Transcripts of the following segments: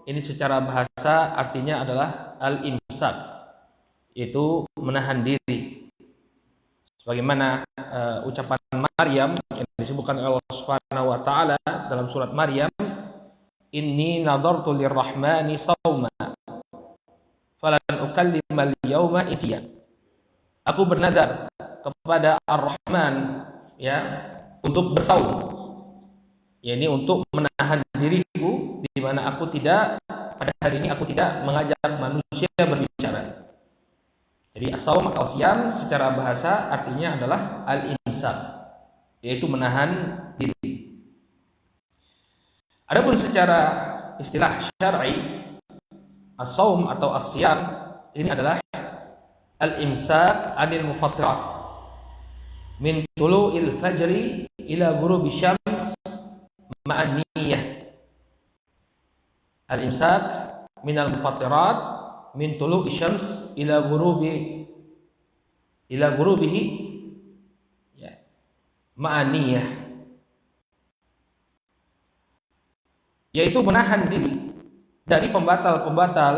ini secara bahasa artinya adalah al-imsak, yaitu menahan diri. Sebagaimana ucapan Maryam yang disebutkan oleh Allah Subhanahu wa taala dalam surat Maryam, inni nadartu lirrahmani shauma falan ukallima al-yauma insiya. Aku bernadar kepada Ar-Rahman, ya, untuk bersaum, yakni untuk menahan diriku, di mana aku tidak, pada hari ini aku tidak mengajak manusia berbicara. Jadi as-saum atau siyam secara bahasa artinya adalah al-imsak, yaitu menahan diri. Adapun secara istilah syar'i, as-saum atau as-siyam ini adalah al-imsak 'anil mufattirat min tulu'il fajri ila ghurubi syams ma'an niyyah. Al-imsak minal mufattirat min tulu'i syams ila ghurubihi, ya, ma'aniyah, yaitu menahan diri dari pembatal-pembatal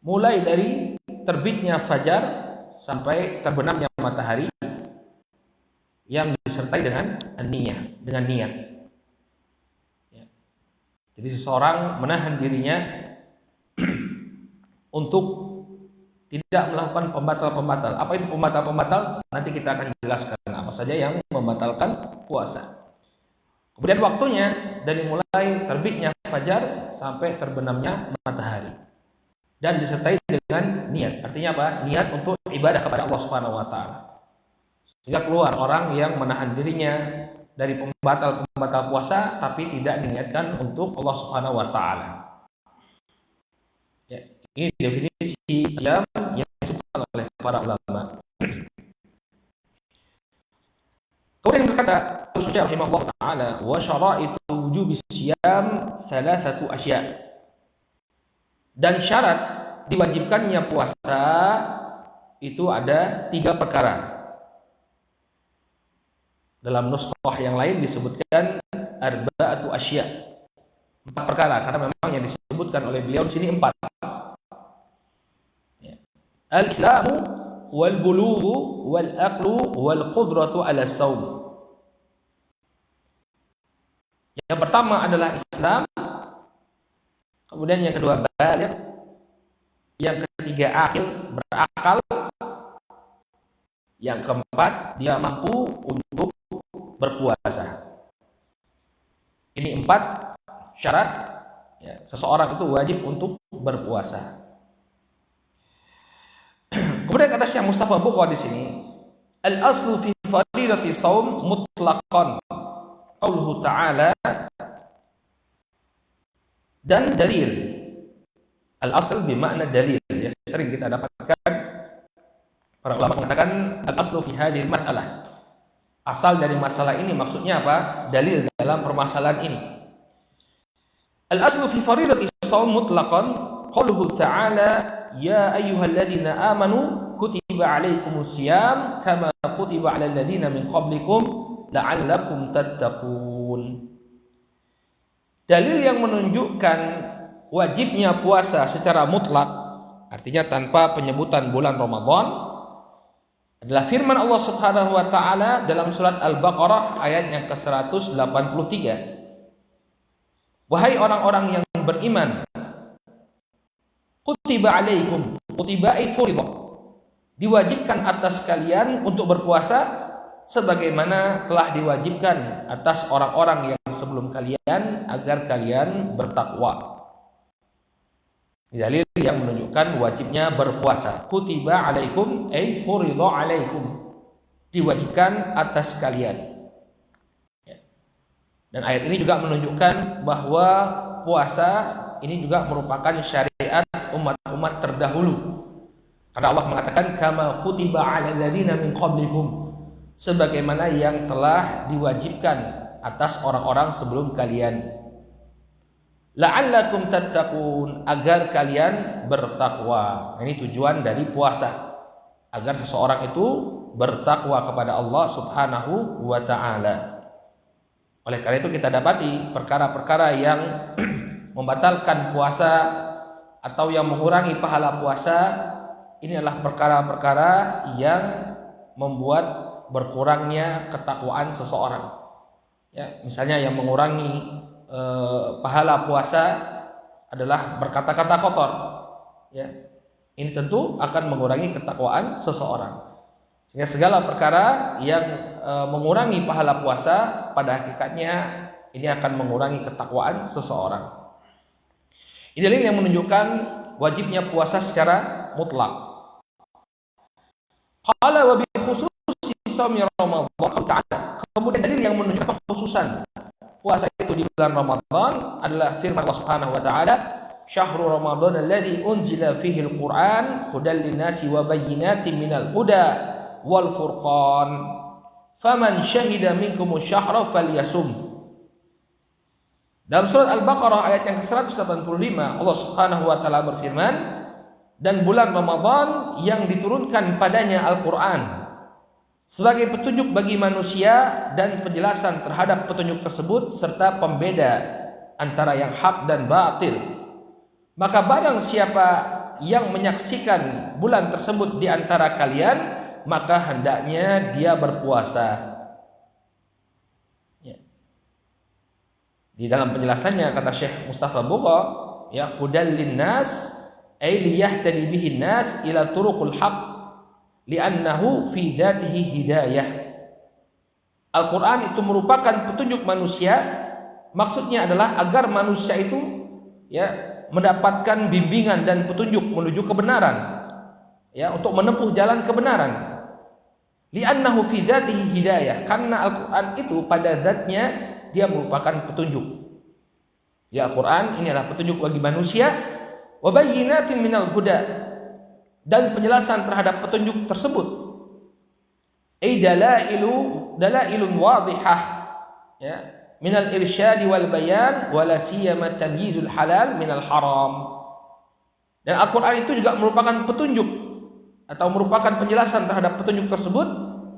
mulai dari terbitnya fajar sampai terbenamnya matahari yang disertai dengan niyah, dengan niat. Ya. Jadi seseorang menahan dirinya untuk tidak melakukan pembatal-pembatal. Apa itu pembatal-pembatal? Nanti kita akan jelaskan apa saja yang membatalkan puasa. Kemudian waktunya dari mulai terbitnya fajar sampai terbenamnya matahari. Dan disertai dengan niat. Artinya apa? Niat untuk ibadah kepada Allah Subhanahu wa taala. Sehingga keluar orang yang menahan dirinya dari pembatal-pembatal puasa tapi tidak diniatkan untuk Allah Subhanahu wa taala. Ya. Ini definisi siyam yang disebutkan oleh para ulama. Kemudian berkata Syekh rahimahullah taala, wa syara'itu wujubi siyam thalathatu asya'. Dan syarat diwajibkannya puasa itu ada 3 perkara. Dalam nuskhah yang lain disebutkan arba'atu asya', 4 perkara, karena memang yang disebutkan oleh beliau di sini 4. Al-Islamu wal bulughu wal aqlu wal qudratu ala saum. Yang pertama adalah Islam, kemudian yang kedua baligh, yang ketiga akil, berakal, yang keempat dia mampu untuk berpuasa. Ini 4 syarat, ya, seseorang itu wajib untuk berpuasa. Kemudian kata Syekh Mustafa Buqa di sini, al-aslu fi fardidati shaum mutlaqan qauluhu ta'ala, dan dalil. Al-asl bermakna dalil, ya, sering kita dapatkan para ulama mengatakan al-aslu fi hadhihi masalah. Asal dari masalah ini maksudnya apa? Dalil dalam permasalahan ini. Al-aslu fi fardidati shaum mutlaqan qauluhu ta'ala, ya ayyuhalladzina amanu kutiba alaikumus syiyam kama kutiba alal ladzina min qablikum la'allakum tattaqun. Dalil yang menunjukkan wajibnya puasa secara mutlak, artinya tanpa penyebutan bulan Ramadan, adalah firman Allah Subhanahu wa taala dalam surat Al-Baqarah ayat yang ke-183. Wahai orang-orang yang beriman, kutiba alaikum, kutiba ay furidah, diwajibkan atas kalian untuk berpuasa sebagaimana telah diwajibkan atas orang-orang yang sebelum kalian agar kalian bertakwa. Dalil yang menunjukkan wajibnya berpuasa. Kutiba alaikum ay furidah alaikum, diwajibkan atas kalian. Dan ayat ini juga menunjukkan bahwa puasa ini juga merupakan syariat umat-umat terdahulu. Karena Allah mengatakan kama kutiba 'alal ladzina min qablikum, sebagaimana yang telah diwajibkan atas orang-orang sebelum kalian. La'allakum tattaqun, agar kalian bertakwa. Ini tujuan dari puasa, agar seseorang itu bertakwa kepada Allah Subhanahu wa taala. Oleh karena itu kita dapati perkara-perkara yang membatalkan puasa atau yang mengurangi pahala puasa, ini adalah perkara-perkara yang membuat berkurangnya ketakwaan seseorang. Ya, misalnya yang mengurangi pahala puasa adalah berkata-kata kotor. Ya, ini tentu akan mengurangi ketakwaan seseorang. Sehingga segala perkara yang mengurangi pahala puasa pada hakikatnya ini akan mengurangi ketakwaan seseorang. Ini dalil yang menunjukkan wajibnya puasa secara mutlak. Qala wa bi khususi shaumi Ramadan ta'ala. Kemudian dalil yang menunjukkan kekhususan puasa itu di bulan Ramadan adalah firman Allah Subhanahu wa taala, "Syahrul Ramadan alladzi unzila fihi al-Qur'an hudan lin-nasi wa bayyinatin minal huda wal furqan. Faman syahida minkumus syahra falyasum." Dalam surat Al-Baqarah ayat yang ke-185 Allah Subhanahu wa taala berfirman, dan bulan Ramadan yang diturunkan padanya Al-Qur'an sebagai petunjuk bagi manusia dan penjelasan terhadap petunjuk tersebut serta pembeda antara yang hak dan batil. Maka barang siapa yang menyaksikan bulan tersebut di antara kalian, maka hendaknya dia berpuasa. Di dalam penjelasannya kata Syekh Mustafa Bugha, ya, hudal linnas ay liyahtadi bihi nas ila turuqul haq li'annahu fi dzatihi hidayah. Al-Qur'an itu merupakan petunjuk manusia, maksudnya adalah agar manusia itu ya mendapatkan bimbingan dan petunjuk menuju kebenaran, ya, untuk menempuh jalan kebenaran. Li'annahu fi dzatihi hidayah, karena Al-Qur'an itu pada zatnya dia merupakan petunjuk. Ya, Al-Quran ini adalah petunjuk bagi manusia. Wa bayyinatin minal huda, dan penjelasan terhadap petunjuk tersebut. Dalailun wadihah, ya, minal irsyadi wal bayan wala siyama tamyizul halal minal haram. Dan Al-Quran itu juga merupakan petunjuk atau merupakan penjelasan terhadap petunjuk tersebut,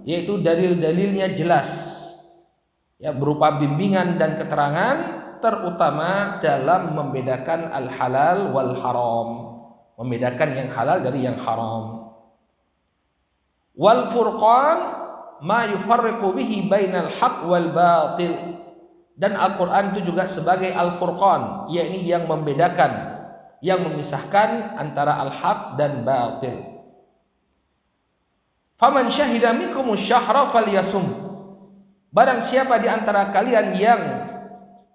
yaitu dalil-dalilnya jelas, ya, berupa bimbingan dan keterangan, terutama dalam membedakan al-halal wal haram, membedakan yang halal dari yang haram. Wal furqan ma yufarriqu bihi bainal haq wal batil, dan Al-Qur'an itu juga sebagai al-furqan, yakni yang membedakan, yang memisahkan antara al-haq dan batil. Faman syahida minkumus syahra falyasum. Barang siapa di antara kalian yang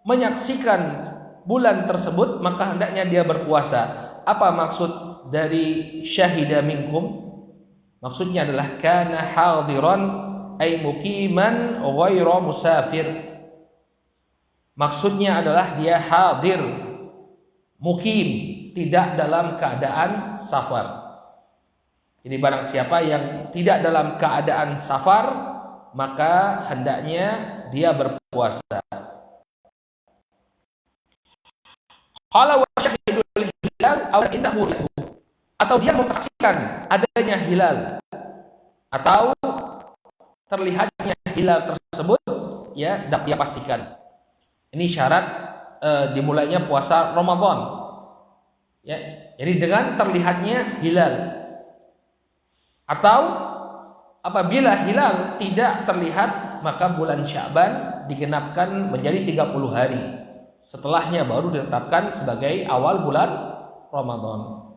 menyaksikan bulan tersebut, maka hendaknya dia berpuasa. Apa maksud dari syahida minkum? Maksudnya adalah kana hadiran ay muqiman ghairu musafir. Maksudnya adalah dia hadir, mukim, tidak dalam keadaan safar. Jadi barang siapa yang tidak dalam keadaan safar, maka hendaknya dia berpuasa. Qala wa syahidul hilal aw indahu, atau dia memastikan adanya hilal atau terlihatnya hilal tersebut, ya, dapat dia pastikan. Ini syarat dimulainya puasa Ramadan. Ya, jadi dengan terlihatnya hilal, atau apabila hilal tidak terlihat, maka bulan Sya'ban digenapkan menjadi 30 hari. Setelahnya baru ditetapkan sebagai awal bulan Ramadan.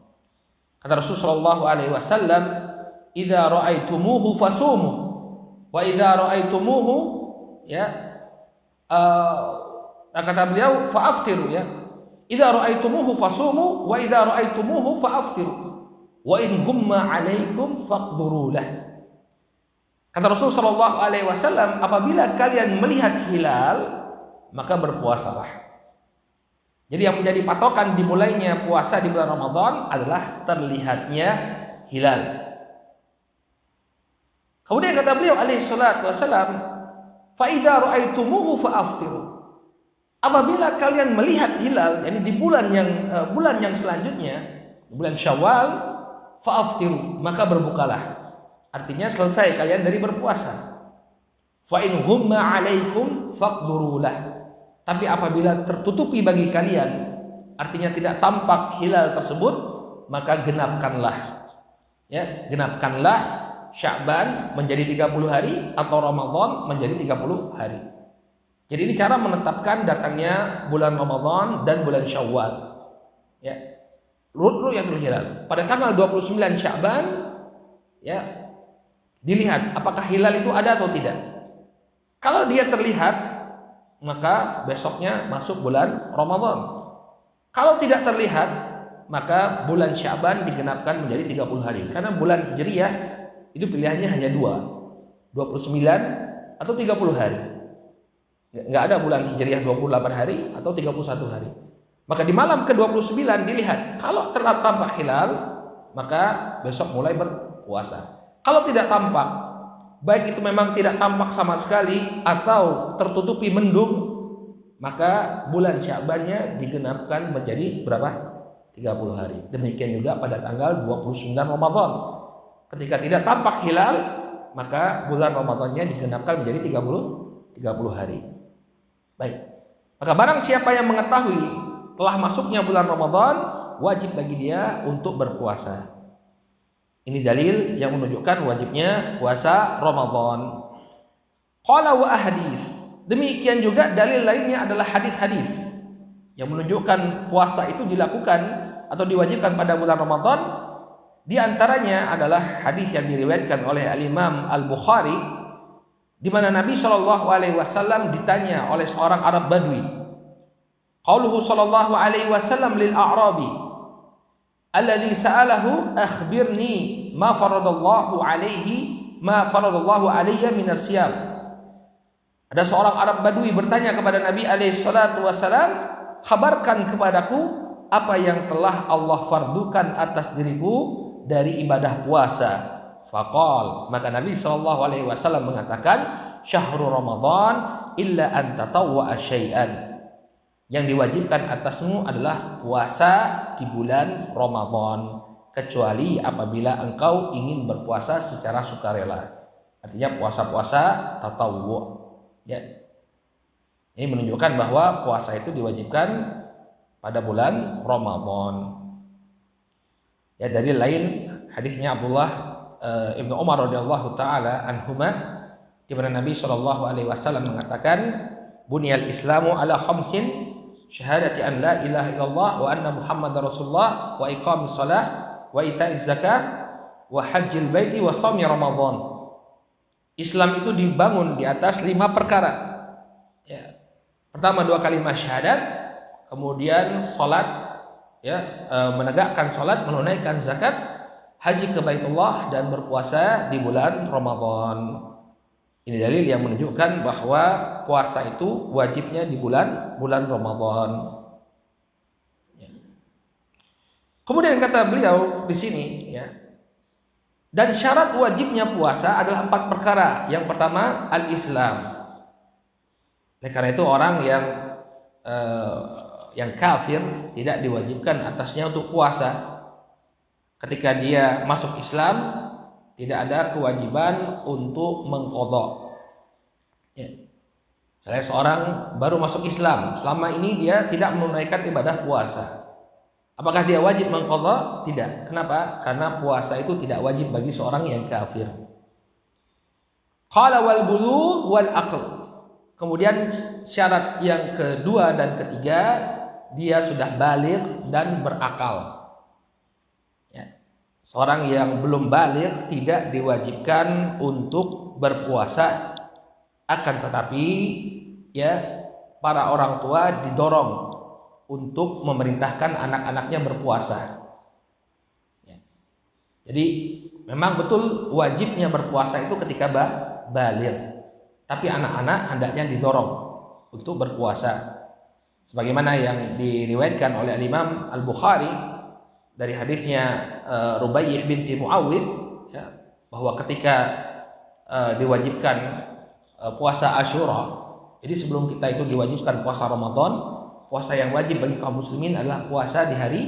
Kata Rasulullah SAW, "Idza ra'aitumuhu fasumu, wa idza ra'aitumuhu," ya, kata beliau, "fa'aftiru," ya. "Idza ra'aitumuhu fasumu, wa idza ra'aitumuhu fa'aftiru, wa in humma 'alaikum faqduru lah." Kata Rasulullah SAW, apabila kalian melihat hilal, maka berpuasalah. Jadi yang menjadi patokan dimulainya puasa di bulan Ramadan adalah terlihatnya hilal. Kemudian kata beliau alaihi salatu wasallam, "Fa idza ra'aitumuhu fa'aftiru." Apabila kalian melihat hilal, yakni di bulan yang selanjutnya, di bulan Syawal, fa'aftiru, maka berbukalah. Artinya selesai kalian dari berpuasa. Fa in humma 'alaikum faqdurulah. Tapi apabila tertutupi bagi kalian, artinya tidak tampak hilal tersebut, maka genapkanlah. Ya, genapkanlah Sya'ban menjadi 30 hari atau Ramadan menjadi 30 hari. Jadi ini cara menetapkan datangnya bulan Ramadan dan bulan Syawal. Ya. Ru'yatul hilal. Pada tanggal 29 Sya'ban, ya, dilihat apakah hilal itu ada atau tidak. Kalau dia terlihat, maka besoknya masuk bulan Ramadan. Kalau tidak terlihat, maka bulan Sya'ban digenapkan menjadi 30 hari. Karena bulan Hijriyah itu pilihannya hanya 29 atau 30 hari. Enggak ada bulan Hijriyah 28 hari atau 31 hari. Maka di malam ke-29 dilihat, kalau telah tampak hilal, maka besok mulai berpuasa. Kalau tidak tampak, baik itu memang tidak tampak sama sekali atau tertutupi mendung, maka bulan Sya'bannya digenapkan menjadi berapa? 30 hari. Demikian juga pada tanggal 29 Ramadan. Ketika tidak tampak hilal, maka bulan Ramadannya digenapkan menjadi 30 hari. Baik. Maka barang siapa yang mengetahui telah masuknya bulan Ramadan, wajib bagi dia untuk berpuasa. Ini dalil yang menunjukkan wajibnya puasa Ramadan. Qala wa ahadits. Demikian juga dalil lainnya adalah hadis-hadis yang menunjukkan puasa itu dilakukan atau diwajibkan pada bulan Ramadan. Di antaranya adalah hadis yang diriwayatkan oleh Al-Imam Al-Bukhari, di mana Nabi SAW ditanya oleh seorang Arab Badui. Qauluhu sallallahu alaihi wasallam lil a'rabi alladhi sa'alahu akhbirni ma faradallahu alayya minas siyam. Ada seorang Arab Badui bertanya kepada Nabi alaihi salatu wasallam, kabarkan kepadaku apa yang telah Allah fardukan atas diriku dari ibadah puasa. Faqal, maka Nabi sallallahu alaihi wasallam mengatakan, syahrul Ramadan illa an tatawwa'a syai'an. Yang diwajibkan atasmu adalah puasa di bulan Ramadan, kecuali apabila engkau ingin berpuasa secara sukarela. Artinya puasa-puasa tatawwu. Ya. Ini menunjukkan bahwa puasa itu diwajibkan pada bulan Ramadan. Ya, dari lain hadisnya Abdullah Ibnu Umar radhiyallahu taala anhuma, di mana Nabi sallallahu alaihi wasallam mengatakan, "Bunyal Islamu ala khamsin, syahadati an la ilaha illallah wa anna Muhammadar Rasulullah wa iqamis shalah wa ita'iz zakah wa hajjil baiti wa shaumi Ramadan." Islam itu dibangun di atas 5 perkara. Ya. Pertama 2 kalimat syahadat, kemudian salat, ya, menegakkan salat, menunaikan zakat, haji ke Baitullah, dan berpuasa di bulan Ramadan. Ini dalil yang menunjukkan bahwa puasa itu wajibnya di bulan Ramadan. Ya. Kemudian kata beliau di sini, ya, dan syarat wajibnya puasa adalah 4 perkara. Yang pertama al-Islam. Oleh karena itu orang yang kafir tidak diwajibkan atasnya untuk puasa. Ketika dia masuk Islam, tidak ada kewajiban untuk mengqadha. Ya. Misalnya seorang baru masuk Islam, selama ini dia tidak menunaikan ibadah puasa. Apakah dia wajib mengqadha? Tidak. Kenapa? Karena puasa itu tidak wajib bagi seorang yang kafir. Qala wal bulugh wal aql. Kemudian syarat yang kedua dan ketiga, dia sudah baligh dan berakal. Seorang yang belum baligh tidak diwajibkan untuk berpuasa, akan tetapi ya para orang tua didorong untuk memerintahkan anak-anaknya berpuasa. Ya. Jadi memang betul wajibnya berpuasa itu ketika baligh, tapi anak-anak hendaknya didorong untuk berpuasa. Sebagaimana yang diriwayatkan oleh Imam Al-Bukhari dari hadisnya Rubaiyah binti Muawwid, ya, bahwa ketika diwajibkan puasa Asyura, jadi sebelum kita itu diwajibkan puasa Ramadan, puasa yang wajib bagi kaum muslimin adalah puasa di hari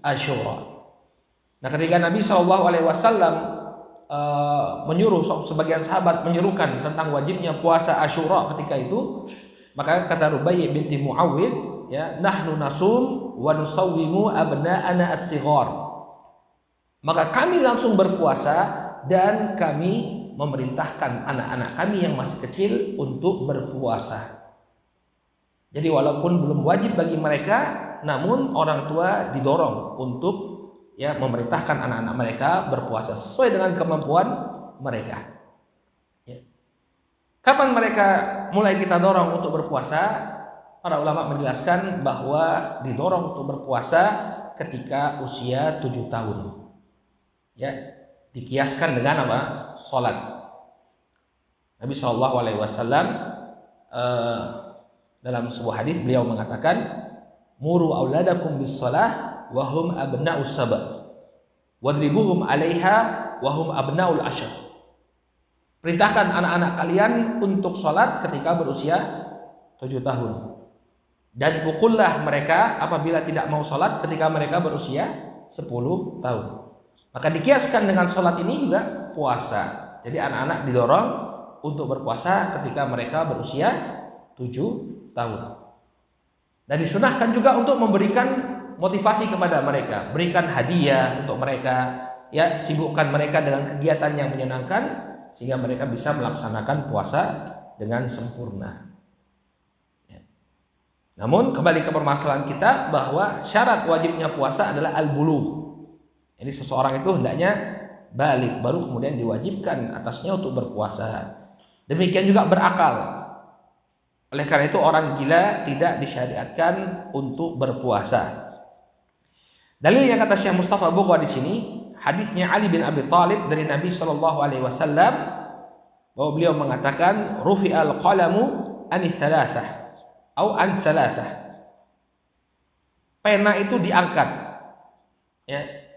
Asyura. Nah, ketika Nabi SAW menyuruh sebagian sahabat menyerukan tentang wajibnya puasa Asyura ketika itu, maka kata Rubaiyah binti Muawwid, ya, nahnu nasum wa nusawwimu abna'ana as-sighar. Maka kami langsung berpuasa dan kami memerintahkan anak-anak kami yang masih kecil untuk berpuasa. Jadi walaupun belum wajib bagi mereka, namun orang tua didorong untuk memerintahkan anak-anak mereka berpuasa sesuai dengan kemampuan mereka. Kapan mereka mulai kita dorong untuk berpuasa? Para ulama menjelaskan bahwa didorong untuk berpuasa ketika usia 7 tahun. Dikiaskan dengan apa? Salat. Nabi SAW dalam sebuah hadis beliau mengatakan, "Muru auladakum bis-shalah wa hum abna'us sab', wadribuhum 'alaiha wa hum abna'ul 'ashr." Perintahkan anak-anak kalian untuk salat ketika berusia 7 tahun. Dan pukullah mereka apabila tidak mau salat ketika mereka berusia 10 tahun. Maka dikiaskan dengan salat ini juga puasa. Jadi anak-anak didorong untuk berpuasa ketika mereka berusia 7 tahun. Dan disunahkan juga untuk memberikan motivasi kepada mereka, berikan hadiah untuk mereka, sibukkan mereka dengan kegiatan yang menyenangkan sehingga mereka bisa melaksanakan puasa dengan sempurna. Namun kembali ke permasalahan kita bahwa syarat wajibnya puasa adalah al-bulugh. Jadi seseorang itu hendaknya balik baru kemudian diwajibkan atasnya untuk berpuasa. Demikian juga berakal. Oleh karena itu orang gila tidak disyariatkan untuk berpuasa. Dalil yang kata Syekh Mustafa Bughwa di sini, hadisnya Ali bin Abi Thalib dari Nabi sallallahu alaihi wasallam bahwa beliau mengatakan rufi'al qalamu anis thalathah atau an thalathah. Pena itu diangkat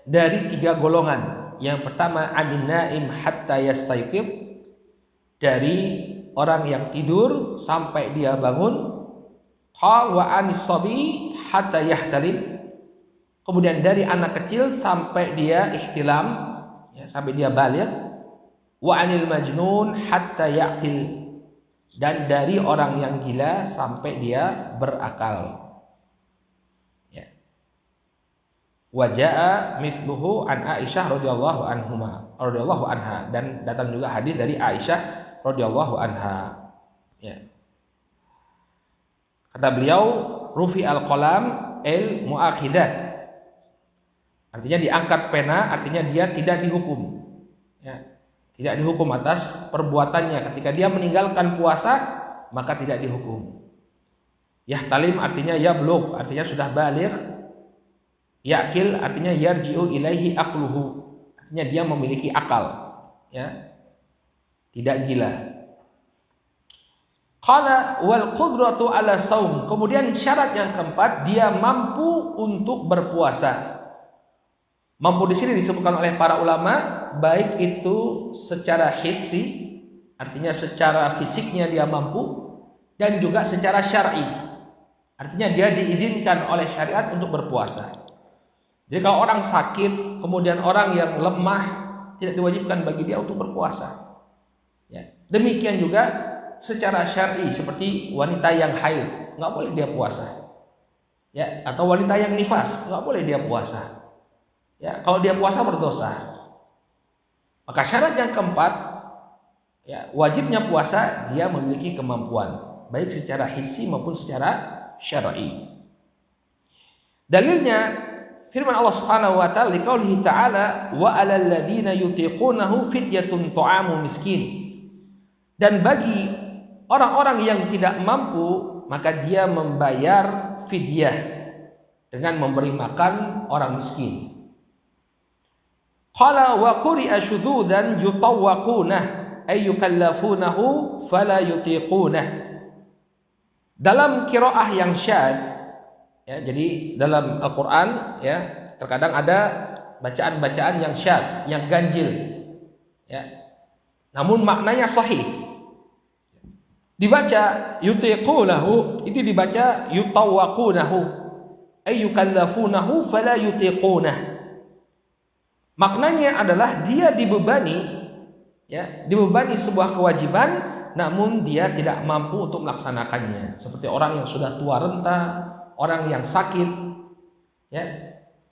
dari 3 golongan. Yang pertama anin naim hatta yastayqid, dari orang yang tidur sampai dia bangun. Wa anis sabi hatta yahtalim, kemudian dari anak kecil sampai dia ihtilam, sampai dia baligh. Wa anil majnun hatta yaqil, dan dari orang yang gila sampai dia berakal. Waja'a mithluhu an Aisyah radhiyallahu anha, dan datang juga hadis dari Aisyah radhiyallahu anha. Kata beliau, rufi al-qalam al-mu'akhidat, artinya diangkat pena, artinya dia tidak dihukum. Tidak dihukum atas perbuatannya. Ketika dia meninggalkan puasa, maka tidak dihukum. Yahtalim artinya yablugh, artinya sudah baligh. Yaqil artinya yarji'u ilaihi aqluhu, artinya dia memiliki akal, tidak gila. Qala wal qudratu ala saum, kemudian syarat yang keempat, dia mampu untuk berpuasa. Mampu di sini disebutkan oleh para ulama, baik itu secara hissi, artinya secara fisiknya dia mampu, dan juga secara syar'i, artinya dia diizinkan oleh syariat untuk berpuasa. Jadi kalau orang sakit, kemudian orang yang lemah, tidak diwajibkan bagi dia untuk berpuasa. Demikian juga secara syar'i, seperti wanita yang haid, nggak boleh dia puasa. Atau wanita yang nifas, nggak boleh dia puasa. Kalau dia puasa berdosa. Maka syarat yang keempat, wajibnya puasa dia memiliki kemampuan, baik secara hissi maupun secara syar'i. Dalilnya firman Allah Subhanahu wa taala, liqaulihi ta'ala wa 'alal ladzina yutiqunahu fidyatun ta'amu miskin. Dan bagi orang-orang yang tidak mampu, maka dia membayar fidyah dengan memberi makan orang miskin. Qala wa quri'a syudzudzan yutawwaqunah ay yukallafunahu fala yutiqunah. Dalam qiraah yang syadz, jadi dalam Al-Quran terkadang ada bacaan-bacaan yang syadz, yang ganjil, namun maknanya sahih. Dibaca yutiqunahu, itu dibaca yutawwaqunahu ay yukallafunahu fala yutiqunah. Maknanya adalah dia dibebani sebuah kewajiban, namun dia tidak mampu untuk melaksanakannya. Seperti orang yang sudah tua renta, orang yang sakit, Ya,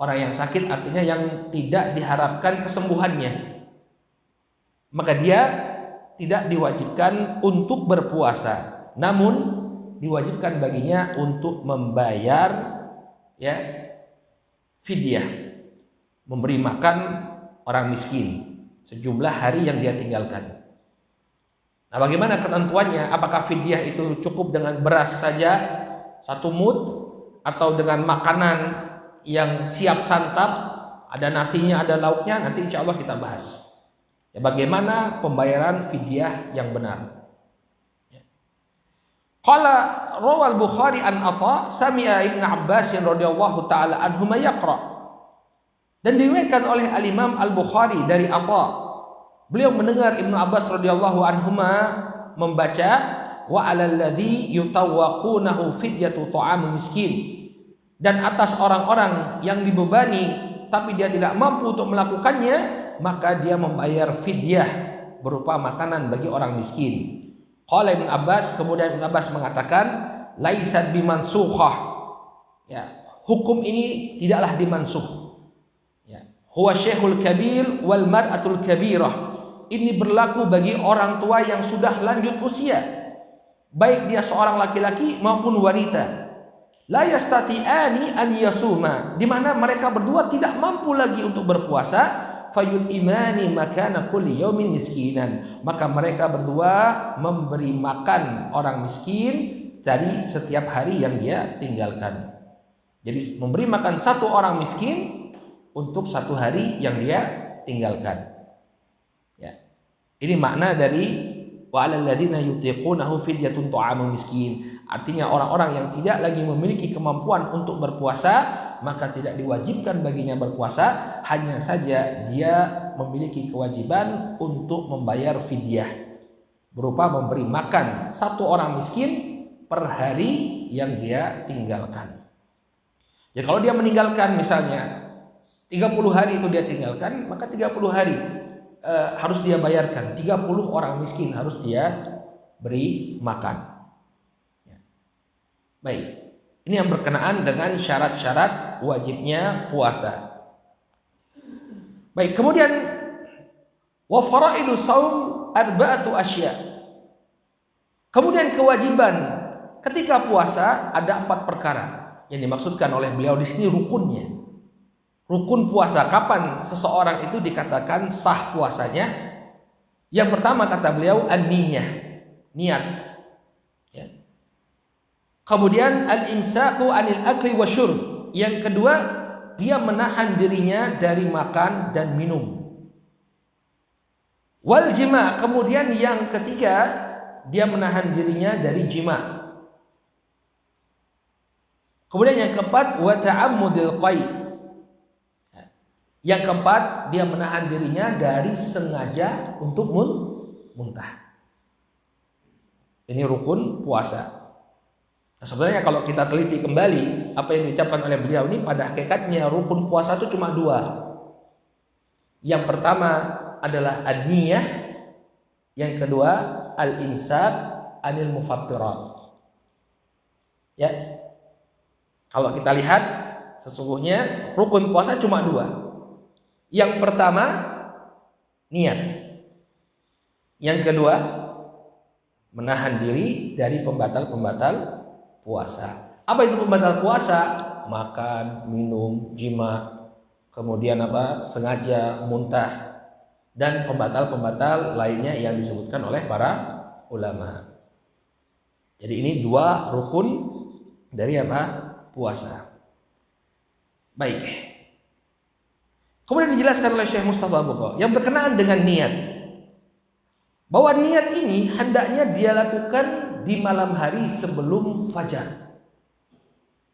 orang yang sakit artinya yang tidak diharapkan kesembuhannya. Maka dia tidak diwajibkan untuk berpuasa, namun diwajibkan baginya untuk membayar ya fidyah, memberi makan orang miskin sejumlah hari yang dia tinggalkan. Nah, bagaimana ketentuannya? Apakah fidyah itu cukup dengan beras saja 1 mud atau dengan makanan yang siap santap, ada nasinya, ada lauknya? Nanti insya Allah kita bahas. Ya, bagaimana pembayaran fidyah yang benar? Qala rawal Bukhari an Atha sami'a Ibnu Abbas radhiyallahu taala anhuma yaqra. Dan diriwayatkan oleh Al-Imam Al-Bukhari dari Atha. Beliau mendengar Ibnu Abbas radhiyallahu anhuma membaca wa 'alal ladzi yutawwaqunahu fidyatu ta'am miskin. Dan atas orang-orang yang dibebani tapi dia tidak mampu untuk melakukannya, maka dia membayar fidyah berupa makanan bagi orang miskin. Qala Ibnu Abbas, kemudian Ibnu Abbas mengatakan laisat bimansukhah. Ya, hukum ini tidaklah dimansuh. Ya, huwa syekhul kabir wal mar'atul kabirah. Ini berlaku bagi orang tua yang sudah lanjut usia, baik dia seorang laki-laki maupun wanita. La yastati'ani an yasuma, di mana mereka berdua tidak mampu lagi untuk berpuasa. Fayud imani makana kulli yaumin miskinan, maka mereka berdua memberi makan orang miskin dari setiap hari yang dia tinggalkan. Jadi memberi makan 1 orang miskin untuk 1 hari yang dia tinggalkan. Ya. Ini makna dari wa 'alal ladzina yutiqunahu fidyatun ta'amun miskin. Artinya orang-orang yang tidak lagi memiliki kemampuan untuk berpuasa, maka tidak diwajibkan baginya berpuasa, hanya saja dia memiliki kewajiban untuk membayar fidyah berupa memberi makan 1 orang miskin per hari yang dia tinggalkan. Ya, kalau dia meninggalkan misalnya 30 hari itu dia tinggalkan, maka 30 hari harus dia bayarkan, 30 orang miskin harus dia beri makan. Baik, ini yang berkenaan dengan syarat-syarat wajibnya puasa. Baik, kemudian wa faraidu shaum arba'atu asya. Kemudian kewajiban ketika puasa ada 4 perkara yang dimaksudkan oleh beliau di sini rukunnya. Rukun puasa, kapan seseorang itu dikatakan sah puasanya? Yang pertama kata beliau an-niyah, niat. Kemudian al-imsaku 'anil akli wasyurb. Yang kedua, dia menahan dirinya dari makan dan minum. Wal jima', kemudian yang ketiga, dia menahan dirinya dari jima'. Kemudian yang keempat, wa ta'ammudil qai'. Yang keempat, dia menahan dirinya dari sengaja untuk muntah. Ini rukun puasa. Nah, sebenarnya kalau kita teliti kembali apa yang diucapkan oleh beliau ini, pada hakikatnya rukun puasa itu cuma 2. Yang pertama adalah an-niyah, yang kedua al-imsak anil mufattirat. Ya. Kalau kita lihat sesungguhnya rukun puasa cuma 2. Yang pertama niat. Yang kedua menahan diri dari pembatal-pembatal puasa. Apa itu pembatal puasa? Makan, minum, jima, kemudian sengaja muntah, dan pembatal-pembatal lainnya yang disebutkan oleh para ulama. Jadi ini 2 rukun dari puasa. Baik. Kemudian dijelaskan oleh Syekh Mustafa Bukhari yang berkenaan dengan niat, bahwa niat ini hendaknya dia lakukan di malam hari sebelum fajar.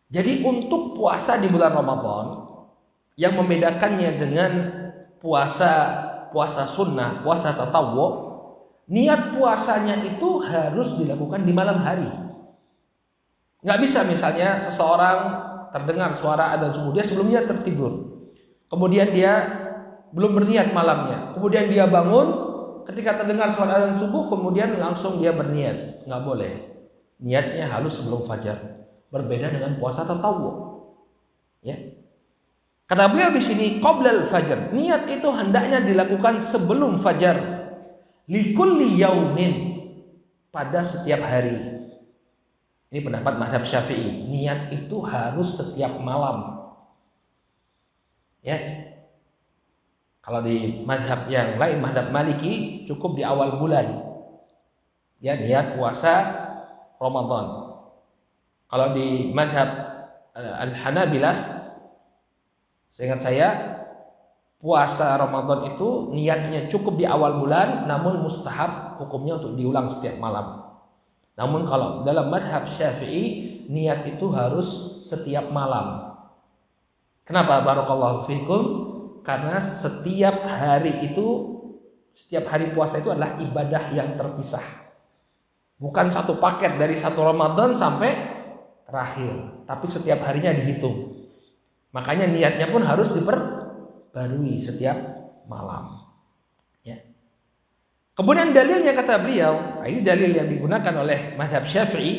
Jadi untuk puasa di bulan Ramadan, yang membedakannya dengan puasa sunnah, puasa tatawwu, niat puasanya itu harus dilakukan di malam hari. Nggak bisa misalnya seseorang terdengar suara adzan subuh, dia sebelumnya tertidur, kemudian dia belum berniat malamnya, kemudian dia bangun ketika terdengar suara adzan subuh, kemudian langsung dia berniat. Nggak boleh. Niatnya harus sebelum fajar. Berbeda dengan puasa tatawwu. Ya. Kata beliau di sini qoblal fajr. Niat itu hendaknya dilakukan sebelum fajar. Likulli yaumin, pada setiap hari. Ini pendapat mazhab Syafi'i. Niat itu harus setiap malam. Ya. Kalau di mazhab yang lain, mazhab Maliki, cukup di awal bulan. Ya, niat puasa Ramadan. Kalau di mazhab Al-Hanabilah, seingat saya, puasa Ramadan itu niatnya cukup di awal bulan, namun mustahab hukumnya untuk diulang setiap malam. Namun kalau dalam mazhab Syafi'i, niat itu harus setiap malam. Kenapa? Barakallahu fikum. Karena setiap hari puasa itu adalah ibadah yang terpisah. Bukan satu paket dari satu Ramadan sampai terakhir, tapi setiap harinya dihitung. Makanya niatnya pun harus diperbarui setiap malam. Ya. Kemudian dalilnya kata beliau, ini dalil yang digunakan oleh mazhab Syafi'i,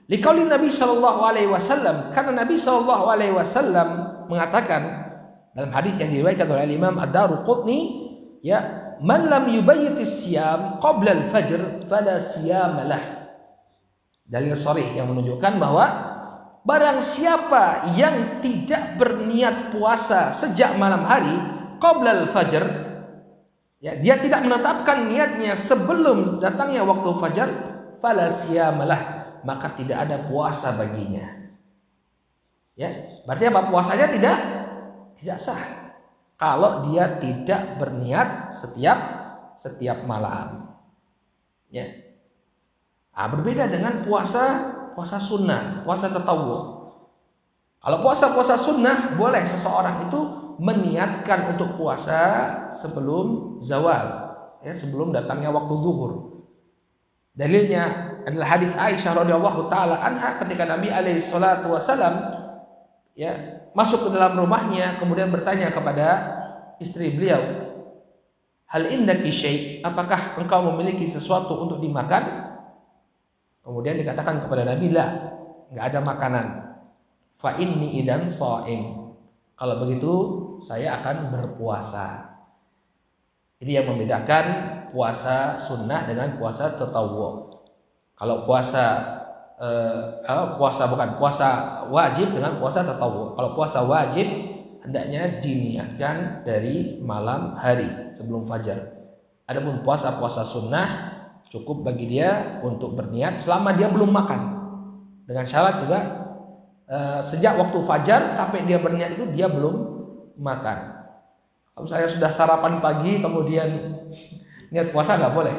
liqauli Nabi sallallahu alaihi wasallam, karena Nabi sallallahu alaihi wasallam mengatakan dalam hadis yang diriwayatkan oleh Imam Ad-Daruqutni, ya, man lam yubayyitis siyam qabla al-fajr fala siyamalah. Dalil sharih yang menunjukkan bahwa barang siapa yang tidak berniat puasa sejak malam hari qabla al-fajr, ya, dia tidak menetapkan niatnya sebelum datangnya waktu fajar, fala siyamalah, maka tidak ada puasa baginya. Ya, berarti apa? Puasanya tidak sah kalau dia tidak berniat setiap malam. Ya. Berbeda dengan puasa sunnah, puasa tatawwu. Kalau puasa sunnah, boleh seseorang itu meniatkan untuk puasa sebelum zawal, ya, sebelum datangnya waktu zuhur. Dalilnya adalah hadis Aisyah radhiyallahu taala anha ketika Nabi alaihi salatu wasallam, ya, masuk ke dalam rumahnya, kemudian bertanya kepada istri beliau, hal indaki syai', apakah engkau memiliki sesuatu untuk dimakan? Kemudian dikatakan kepada Nabi, la, enggak ada makanan. Fa inni idan shaim, kalau begitu saya akan berpuasa. Ini yang membedakan puasa sunnah dengan puasa tatawwu. Kalau puasa wajib dengan puasa tatawwu. Kalau puasa wajib hendaknya diniatkan dari malam hari sebelum fajar. Adapun puasa sunnah cukup bagi dia untuk berniat selama dia belum makan. Dengan syarat juga sejak waktu fajar sampai dia berniat itu dia belum makan. Kalau saya sudah sarapan pagi kemudian niat puasa nggak boleh.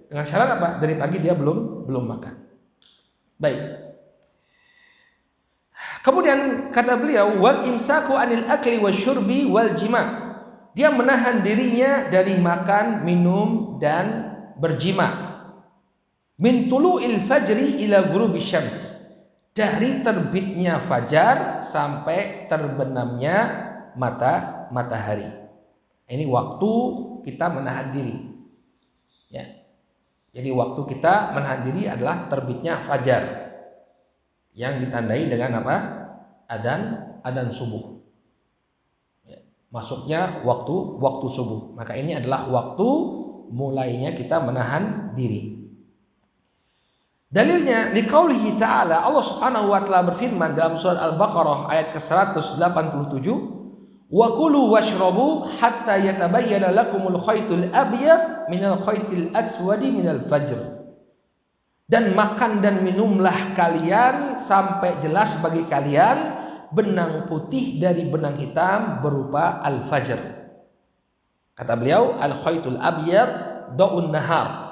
Dengan syarat apa? Dari pagi dia belum makan. Baik. Kemudian kata beliau, wal imsaku anil akli wasyurbi wal jima'. Dia menahan dirinya dari makan, minum dan berjima. Min tulu'il fajri ila ghurubi syams. Dari terbitnya fajar sampai terbenamnya matahari. Ini waktu kita menahan diri. Ya. Jadi waktu kita menahan diri adalah terbitnya fajar, yang ditandai dengan apa? Adzan subuh. Ya. Masuknya waktu subuh. Maka ini adalah waktu mulainya kita menahan diri. Dalilnya liqaulihi ta'ala, Allah Subhanahu wa taala berfirman dalam surat Al-Baqarah ayat ke-187, wa kulu washrabu hatta yatabayyana lakumul khaytul abyad minal khaytil aswadi minal fajr. Dan makan dan minumlah kalian sampai jelas bagi kalian benang putih dari benang hitam berupa al-fajr. Kata beliau, al-khaytul abyad da'un nahar.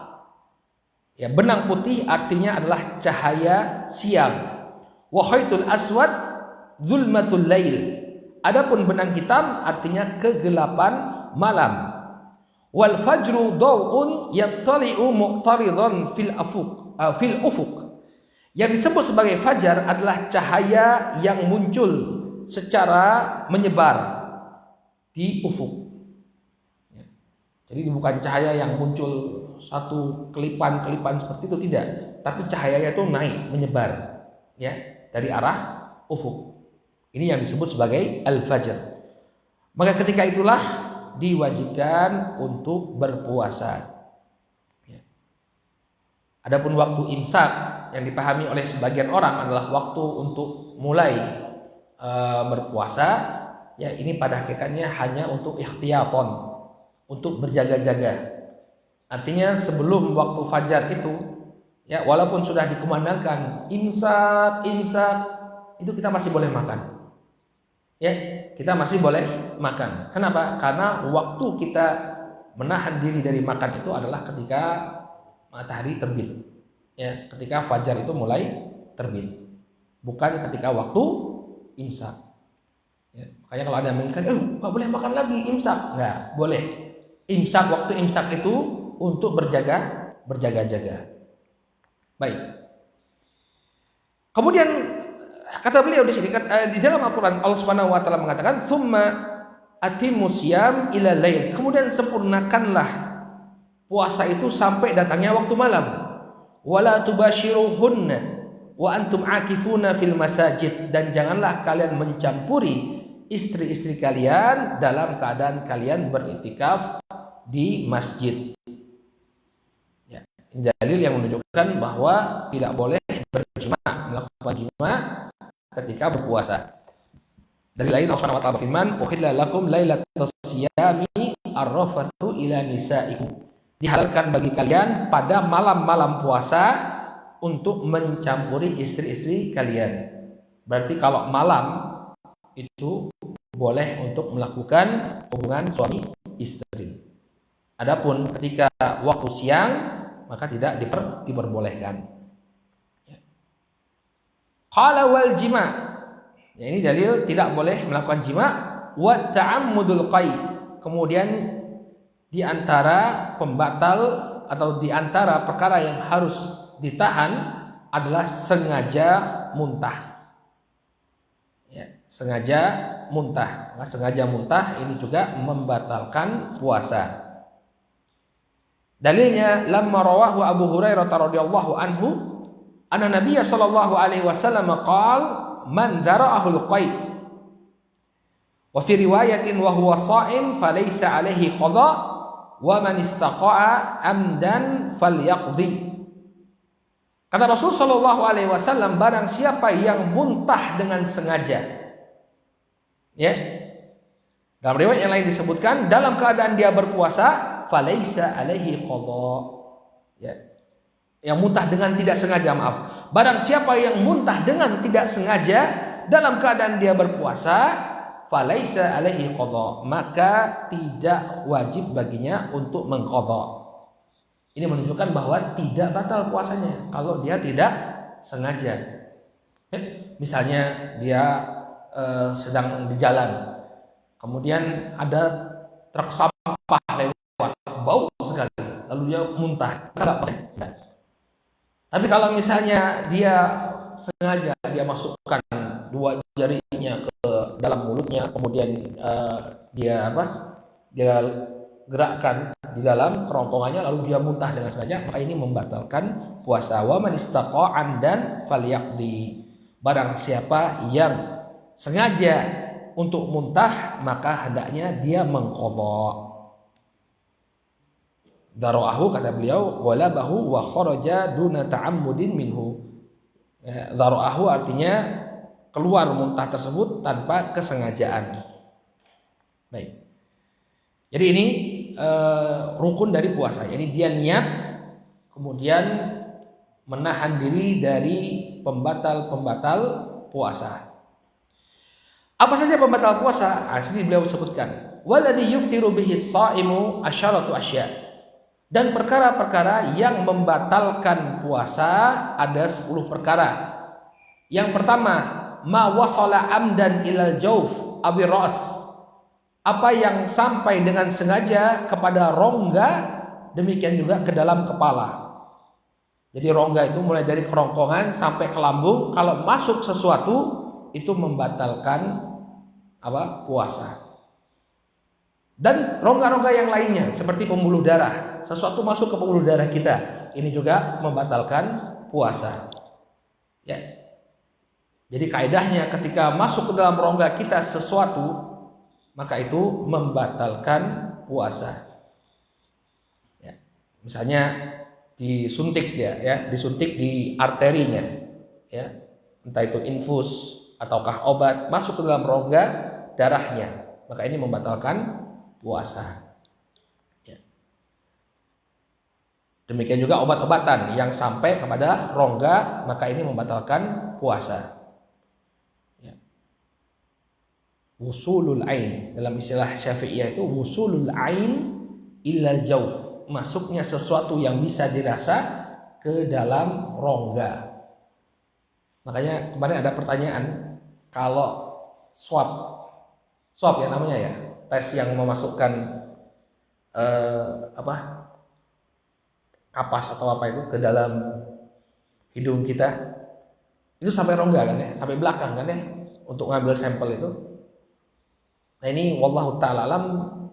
Ya, benang putih artinya adalah cahaya siang. Wa khaytul aswad zulmatul lail. Adapun benang hitam artinya kegelapan malam. Wal fajru daw'un yattali'u muqtaridan fil ufuq. Yang disebut sebagai fajar adalah cahaya yang muncul secara menyebar di ufuk. Jadi bukan cahaya yang muncul satu kelipan-kelipan seperti itu, tidak, tapi cahayanya itu naik menyebar, ya, dari arah ufuk. Ini yang disebut sebagai al-fajr. Maka ketika itulah diwajibkan untuk berpuasa. Adapun waktu imsak yang dipahami oleh sebagian orang adalah waktu untuk mulai berpuasa, ya ini pada hakikatnya hanya untuk ikhtiyatan, untuk berjaga-jaga. Artinya sebelum waktu fajar itu, ya walaupun sudah dikumandangkan imsak, itu kita masih boleh makan. Ya, kita masih boleh makan. Kenapa? Karena waktu kita menahan diri dari makan itu adalah ketika matahari terbit, ya, ketika fajar itu mulai terbit, bukan ketika waktu imsak. Ya, makanya kalau ada yang mengatakan, nggak boleh makan lagi imsak, nggak boleh. Imsak, waktu imsak itu untuk berjaga-jaga. Baik. Kemudian kata beliau di sini, di dalam Al-Quran Allah Subhanahu Wa Taala mengatakan, "Tsumma atimmus syiyam ila lail." Kemudian sempurnakanlah puasa itu sampai datangnya waktu malam. Wala tubashiruhunna wa antum akifuna fil masajid, dan janganlah kalian mencampuri istri-istri kalian dalam keadaan kalian beriktikaf di masjid. Ya, ini dalil yang menunjukkan bahwa tidak boleh melakukan jima ketika berpuasa. Dari lain Allah Subhanahu wa taala berfirman, "Uhilla lakum lailatas siyami ar-rafathu ila nisaikum." Dihalalkan bagi kalian pada malam-malam puasa untuk mencampuri istri-istri kalian. Berarti kalau malam itu boleh untuk melakukan hubungan suami istri. Adapun ketika waktu siang maka tidak diperbolehkan. Qala wal jima'. Ya, ini dalil tidak boleh melakukan jima' wa ta'ammudul qai. Kemudian di antara pembatal atau di antara perkara yang harus ditahan adalah sengaja muntah. Ya, sengaja muntah. Nah, sengaja muntah ini juga membatalkan puasa. Dalilnya lamma rawahu Abu Hurairah radhiyallahu anhu anna Nabiy sallallahu alaihi wasallam qala man dhara'ahu al-qai wa fi riwayatin wa huwa sha'im falaysa alaihi qada wa man istaqa'a amdan falyaqdi. Kata Rasul sallallahu alaihi wasallam, barang siapa yang muntah dengan sengaja, ya, dalam riwayat yang lain disebutkan dalam keadaan dia berpuasa, falaisa alaihi qada, ya, yang muntah dengan tidak sengaja, maaf, barang siapa yang muntah dengan tidak sengaja dalam keadaan dia berpuasa, falaisa alaihi qada, maka tidak wajib baginya untuk mengqadha. Ini menunjukkan bahwa tidak batal puasanya kalau dia tidak sengaja. Misalnya dia sedang di jalan, kemudian ada truk sampah lewat, bau sekali, lalu dia muntah. Tapi kalau misalnya dia sengaja, dia masukkan dua jarinya ke dalam mulutnya, kemudian dia gerakkan di dalam kerongkongannya, lalu dia muntah dengan sengaja, maka ini membatalkan puasa. Wa man istaqa'a amdan falyaqdi. Barang siapa yang sengaja untuk muntah, maka hendaknya dia mengqadha. Dara'ahu, kata beliau, walabahu wa kharaja duna ta'ammudin minhu. Dara'ahu artinya keluar muntah tersebut tanpa kesengajaan. Baik. Jadi ini rukun dari puasa. Jadi dia niat, kemudian menahan diri dari pembatal-pembatal puasa. Apa saja pembatal puasa? Asli beliau sebutkan. Walladhi yuftiru bihi as-sha'imu asyaratu asya'. Dan perkara-perkara yang membatalkan puasa ada 10 perkara. Yang pertama, ma wasala amdan ilal jauf awir ra's. Apa yang sampai dengan sengaja kepada rongga, demikian juga ke dalam kepala. Jadi rongga itu mulai dari kerongkongan sampai ke lambung, kalau masuk sesuatu itu membatalkan puasa. Dan rongga-rongga yang lainnya seperti pembuluh darah, sesuatu masuk ke pembuluh darah kita, ini juga membatalkan puasa. Ya. Jadi kaidahnya ketika masuk ke dalam rongga kita sesuatu, maka itu membatalkan puasa. Ya. Misalnya disuntik dia, ya, disuntik di arterinya, ya, entah itu infus ataukah obat masuk ke dalam rongga darahnya, maka ini membatalkan puasa. Ya. Demikian juga obat-obatan yang sampai kepada rongga, maka ini membatalkan puasa. Ya. Wusulul ain, dalam istilah Syafi'iyah itu wusulul ain illal jauf, masuknya sesuatu yang bisa dirasa ke dalam rongga. Makanya kemarin ada pertanyaan, kalau swab ya namanya ya, tes yang memasukkan kapas atau apa itu ke dalam hidung kita, itu sampai rongga kan ya, sampai belakang kan ya, untuk ngambil sampel itu. Nah ini wallahu ta'ala alam,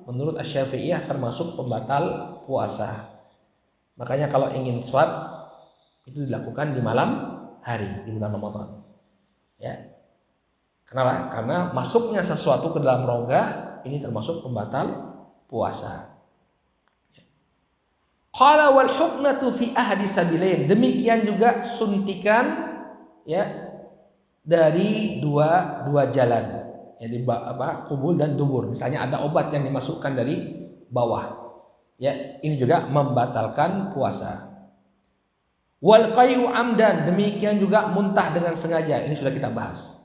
menurut Asy-Syafi'iyah termasuk pembatal puasa. Makanya kalau ingin swab itu dilakukan di malam hari di bulan Ramadan. Ya. Kenapa? Karena masuknya sesuatu ke dalam rongga ini termasuk pembatal puasa. Qala wal huknatu fi ahadi sabilain. Demikian juga suntikan ya dari dua jalan. Jadi kubul dan dubur. Misalnya ada obat yang dimasukkan dari bawah. Ya, ini juga membatalkan puasa. Wal qayyu amdan, demikian juga muntah dengan sengaja. Ini sudah kita bahas.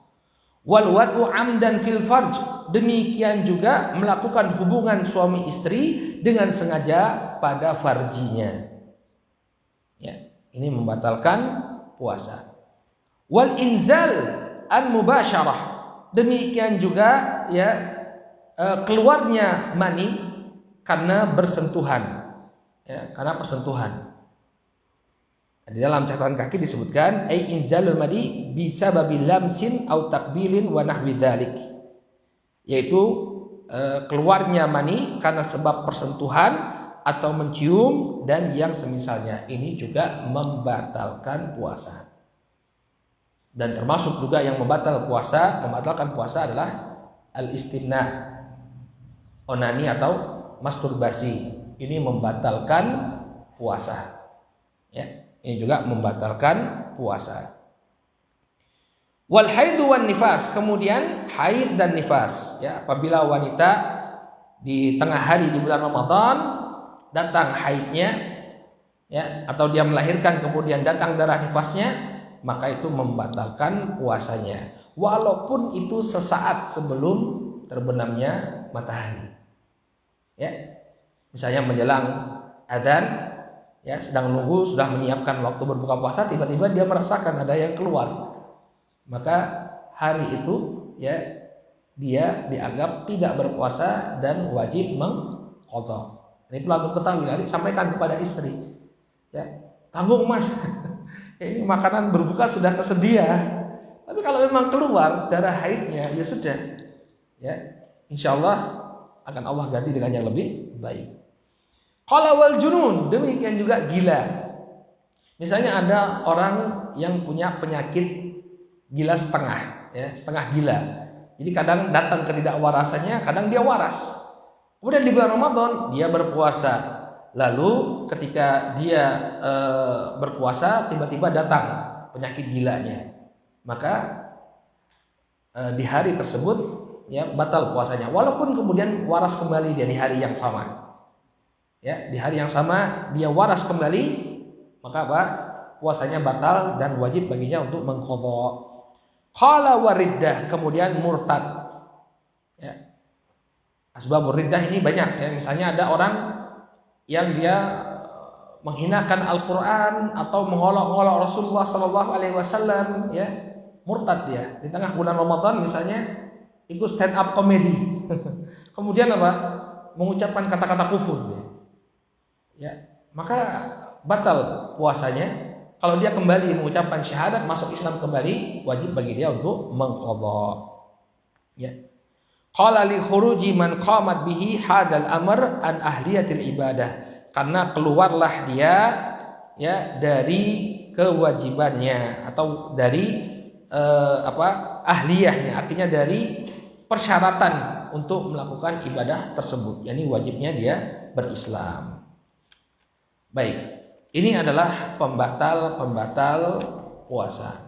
Wal wad'u amdan fil farj, demikian juga melakukan hubungan suami istri dengan sengaja pada farjinya. Ya, ini membatalkan puasa. Wal inzal an mubasyarah, demikian juga ya keluarnya mani karena bersentuhan, ya, karena persentuhan. Di dalam catatan kaki disebutkan ai inzalul madi bisa babil lamsin au takbilin wa nahwi dzalik, yaitu keluarnya mani karena sebab persentuhan atau mencium dan yang semisalnya. Ini juga membatalkan puasa. Dan termasuk juga yang membatalkan puasa adalah al-istimna, onani atau masturbasi. Ini membatalkan puasa. Ya. Ini juga membatalkan puasa. Wal haidu wan nifas, kemudian haid dan nifas. Ya, apabila wanita di tengah hari di bulan Ramadan datang haidnya, ya, atau dia melahirkan kemudian datang darah nifasnya, maka itu membatalkan puasanya. Walaupun itu sesaat sebelum terbenamnya matahari. Ya, misalnya menjelang adzan. Ya, sedang nunggu, sudah menyiapkan waktu berbuka puasa, tiba-tiba dia merasakan ada yang keluar, maka hari itu ya dia dianggap tidak berpuasa dan wajib mengqadha. Ini perlu ketahui, nanti sampaikan kepada istri. Ya, tanggung mas, ini makanan berbuka sudah tersedia. Tapi kalau memang keluar darah haidnya, ya sudah. Ya, insya Allah akan Allah ganti dengan yang lebih baik. Qala wal junun, demikian juga gila. Misalnya ada orang yang punya penyakit gila setengah, ya, setengah gila. Jadi kadang datang ketidakwarasannya, kadang dia waras. Kemudian di bulan Ramadan dia berpuasa. Lalu ketika dia berpuasa tiba-tiba datang penyakit gilanya. Maka di hari tersebut ya batal puasanya. Walaupun kemudian waras kembali dia di hari yang sama. Ya, di hari yang sama dia waras kembali, maka apa? Puasanya batal dan wajib baginya untuk mengqadha. Qala wariddah, kemudian murtad. Ya. Asbabur riddah ini banyak ya. Misalnya ada orang yang dia menghinakan Al-Qur'an atau mengolok-olok Rasulullah sallallahu alaihi wasallam, ya. Murtad dia. Di tengah bulan Ramadan misalnya ikut stand up comedy. Kemudian apa? Mengucapkan kata-kata kufur dia. Ya, maka batal puasanya. Kalau dia kembali mengucapkan syahadat masuk Islam kembali, wajib bagi dia untuk mengqadha. Ya. Qala li khuruji man qamat bihi hadal amr an ahliyatil ibadah. Karena keluarlah dia ya dari kewajibannya atau dari ahliyahnya, artinya dari persyaratan untuk melakukan ibadah tersebut, yakni wajibnya dia berislam. Baik, ini adalah pembatal puasa.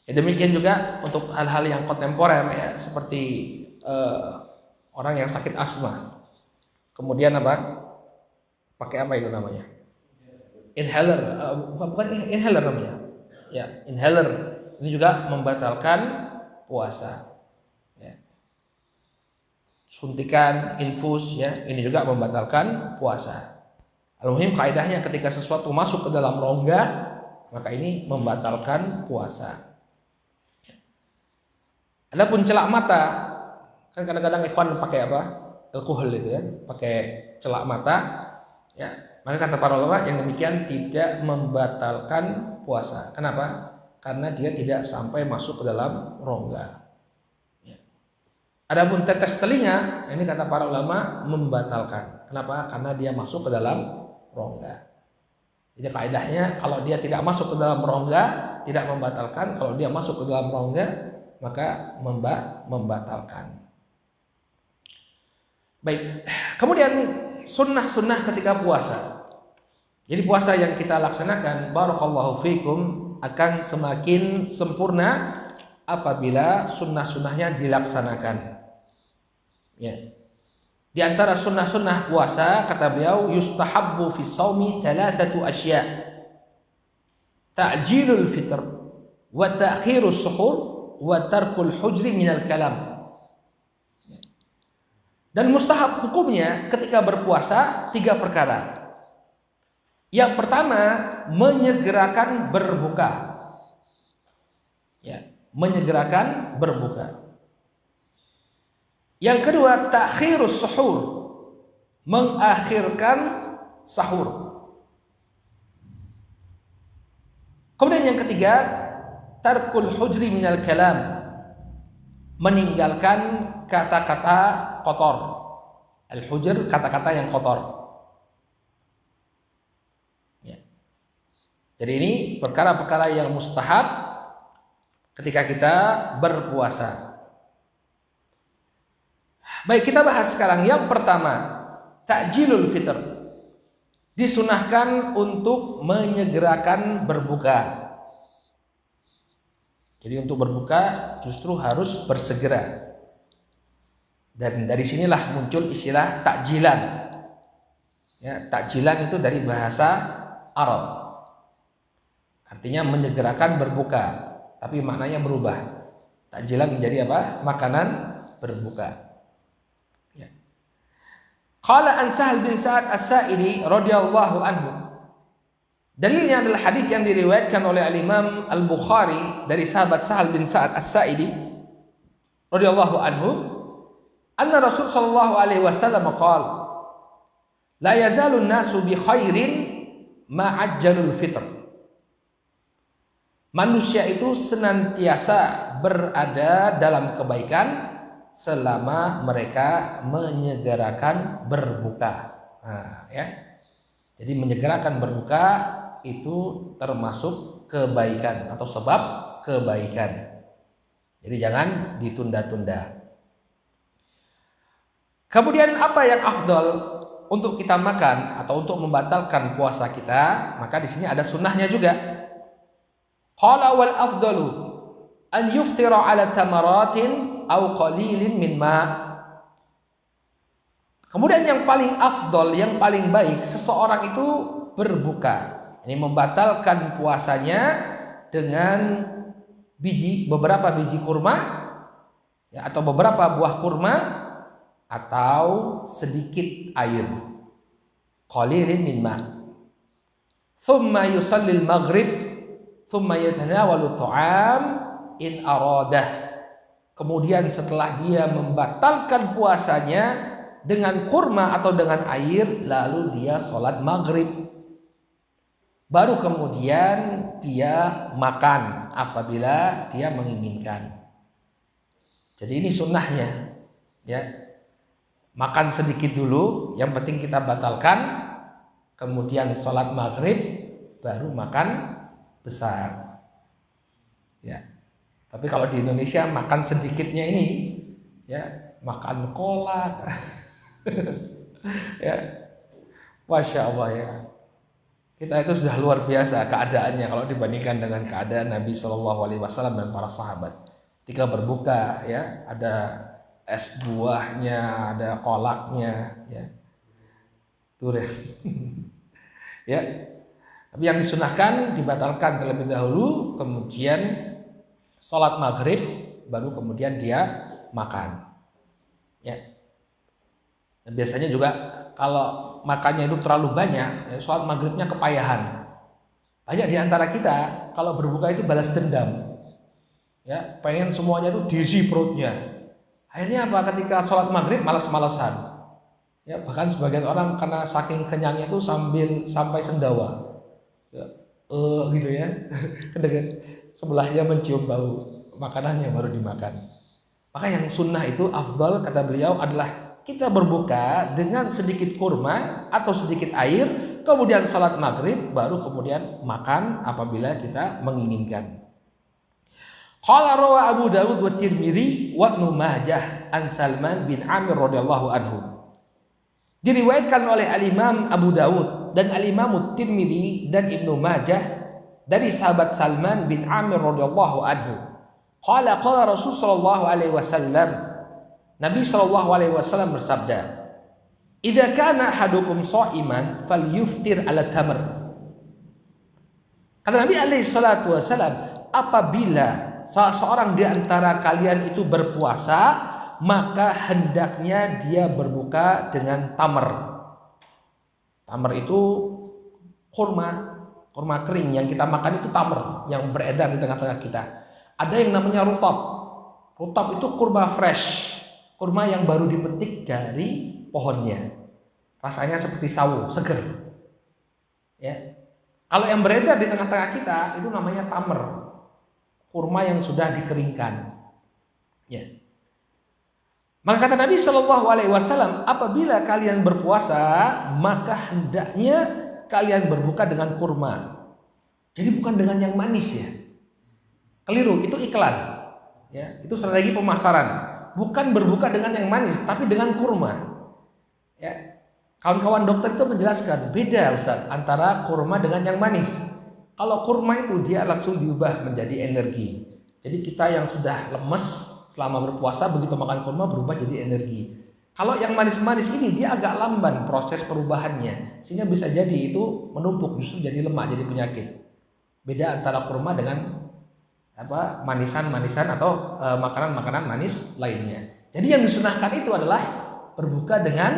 Ya, demikian juga untuk hal-hal yang kontemporer ya, seperti orang yang sakit asma. Kemudian apa? Pakai apa itu namanya? Inhaler, bukan inhaler namanya. Ya, inhaler. Ini juga membatalkan puasa. Ya. Suntikan, infus ya, ini juga membatalkan puasa. Al-muhim kaidahnya ketika sesuatu masuk ke dalam rongga, maka ini membatalkan puasa. Adapun celak mata, kan kadang-kadang ikhwan pakai apa? Alkohol itu ya, pakai celak mata. Ya, maka kata para ulama yang demikian tidak membatalkan puasa. Kenapa? Karena dia tidak sampai masuk ke dalam rongga. Ya. Adapun tetes telinga, ini kata para ulama membatalkan. Kenapa? Karena dia masuk ke dalam rongga. Jadi kaidahnya kalau dia tidak masuk ke dalam rongga tidak membatalkan, kalau dia masuk ke dalam rongga maka membatalkan. Baik, kemudian sunnah-sunnah ketika puasa. Jadi puasa yang kita laksanakan, barakallahu fikum, akan semakin sempurna apabila sunnah-sunnahnya dilaksanakan. Ya. Di antara sunnah-sunnah puasa kata beliau, yustahabbu fi shaumi thalathatu asya. Ta'jilul fitr wa ta'khirus suhur wa tarkul hujri minal kalam. Dan mustahab hukumnya ketika berpuasa 3 perkara. Yang pertama, menyegerakan berbuka. Ya, menyegerakan berbuka. Yang kedua, ta'khirus suhur, mengakhirkan sahur. Kemudian yang ketiga, tarkul hujri minal kalam, meninggalkan kata-kata kotor. Al-hujr, kata-kata yang kotor. Ya. Jadi ini perkara-perkara yang mustahab ketika kita berpuasa. Baik, kita bahas sekarang. Yang pertama, ta'jilul fitr. Disunahkan untuk menyegerakan berbuka. Jadi untuk berbuka justru harus bersegera. Dan dari sinilah muncul istilah takjilan. Ya, takjilan itu dari bahasa Arab. Artinya menyegerakan berbuka, tapi maknanya berubah. Takjilan menjadi apa? Makanan berbuka. Ya. Qala an Sahal bin Sa'ad As-Sa'idi radhiyallahu anhu. Dalilnya adalah hadis yang diriwayatkan oleh Al-Imam Al-Bukhari dari sahabat Sahal bin Sa'ad As-Sa'idi radhiyallahu anhu, anna Rasul sallallahu alaihi wasallam qala, la yazalu an-nasu bi khairin ma ajjalul fitr. Manusia itu senantiasa berada dalam kebaikan selama mereka menyegerakan berbuka. Nah, ya. Jadi menyegerakan berbuka itu termasuk kebaikan atau sebab kebaikan. Jadi jangan ditunda-tunda. Kemudian apa yang afdal untuk kita makan atau untuk membatalkan puasa kita? Maka di sini ada sunnahnya juga. Qala wal afdalu an yuftira ala tamaratin aw qalilin min ma. Kemudian yang paling afdal, yang paling baik, seseorang itu berbuka. Ini membatalkan puasanya dengan beberapa biji kurma ya, atau beberapa buah kurma atau sedikit air. Qalilin min ma. Thumma yusallil maghrib, thumma yatanawalu ta'am in aradah. Kemudian setelah dia membatalkan puasanya dengan kurma atau dengan air, lalu dia sholat maghrib. Baru kemudian dia makan apabila dia menginginkan. Jadi ini sunnahnya, ya. Makan sedikit dulu, yang penting kita batalkan, kemudian sholat maghrib, baru makan besar. Ya. Tapi kalau di Indonesia makan sedikitnya ini, ya, makan kolak. Ya, Masya Allah ya. Kita itu sudah luar biasa keadaannya kalau dibandingkan dengan keadaan Nabi Shallallahu Alaihi Wasallam dan para sahabat. Ketika berbuka, ya ada es buahnya, ada kolaknya, ya. Durian. Ya. Tapi yang disunahkan dibatalkan terlebih dahulu, kemudian sholat maghrib, baru kemudian dia makan. Ya. Dan biasanya juga kalau makannya itu terlalu banyak, ya, sholat maghribnya kepayahan. Banyak di antara kita kalau berbuka itu balas dendam, ya pengen semuanya itu diisi perutnya. Akhirnya apa? Ketika sholat maghrib malas-malasan. Ya bahkan sebagian orang karena saking kenyangnya itu sampai sendawa, ya, gitu ya. Sebelahnya mencium bau makanannya baru dimakan. Maka yang sunnah itu afdal kata beliau adalah kita berbuka dengan sedikit kurma atau sedikit air, kemudian salat maghrib, baru kemudian makan apabila kita menginginkan. Qala rawa Abu Dawud wa Tirmidzi wa Ibnu Majah an Salman bin Amir radhiyallahu anhu. Diriwayatkan oleh Al-Imam Abu Dawud dan Al-Imam Tirmidzi dan Ibnu Majah dari sahabat Salman bin Amir radhiyallahu anhu. Qala Rasul sallallahu alaihi wasallam, Nabi sallallahu alaihi wasallam bersabda, "Idza kana ahadukum sha'iman falyuftir 'ala tamr." Kata Nabi alaihi salatu wasallam, apabila salah seorang di antara kalian itu berpuasa, maka hendaknya dia berbuka dengan tamr. Tamr itu kurma kering yang kita makan itu tamr yang beredar di tengah-tengah kita. Ada yang namanya rutab. Rutab itu kurma fresh, kurma yang baru dipetik dari pohonnya. Rasanya seperti sawo, seger. Ya. Kalau yang beredar di tengah-tengah kita itu namanya tamr. Kurma yang sudah dikeringkan. Ya. Maka kata Nabi Shallallahu Alaihi Wasallam, apabila kalian berpuasa, maka hendaknya kalian berbuka dengan kurma. Jadi bukan dengan yang manis ya. Keliru, itu iklan. Ya, itu strategi pemasaran. Bukan berbuka dengan yang manis, tapi dengan kurma. Ya, kawan-kawan dokter itu menjelaskan beda Ustaz antara kurma dengan yang manis. Kalau kurma itu dia langsung diubah menjadi energi. Jadi kita yang sudah lemes selama berpuasa begitu makan kurma berubah jadi energi. Kalau yang manis-manis ini dia agak lamban proses perubahannya, sehingga bisa jadi itu menumpuk justru jadi lemak, jadi penyakit. Beda antara kurma dengan manisan-manisan atau makanan-makanan manis lainnya. Jadi yang disunahkan itu adalah berbuka dengan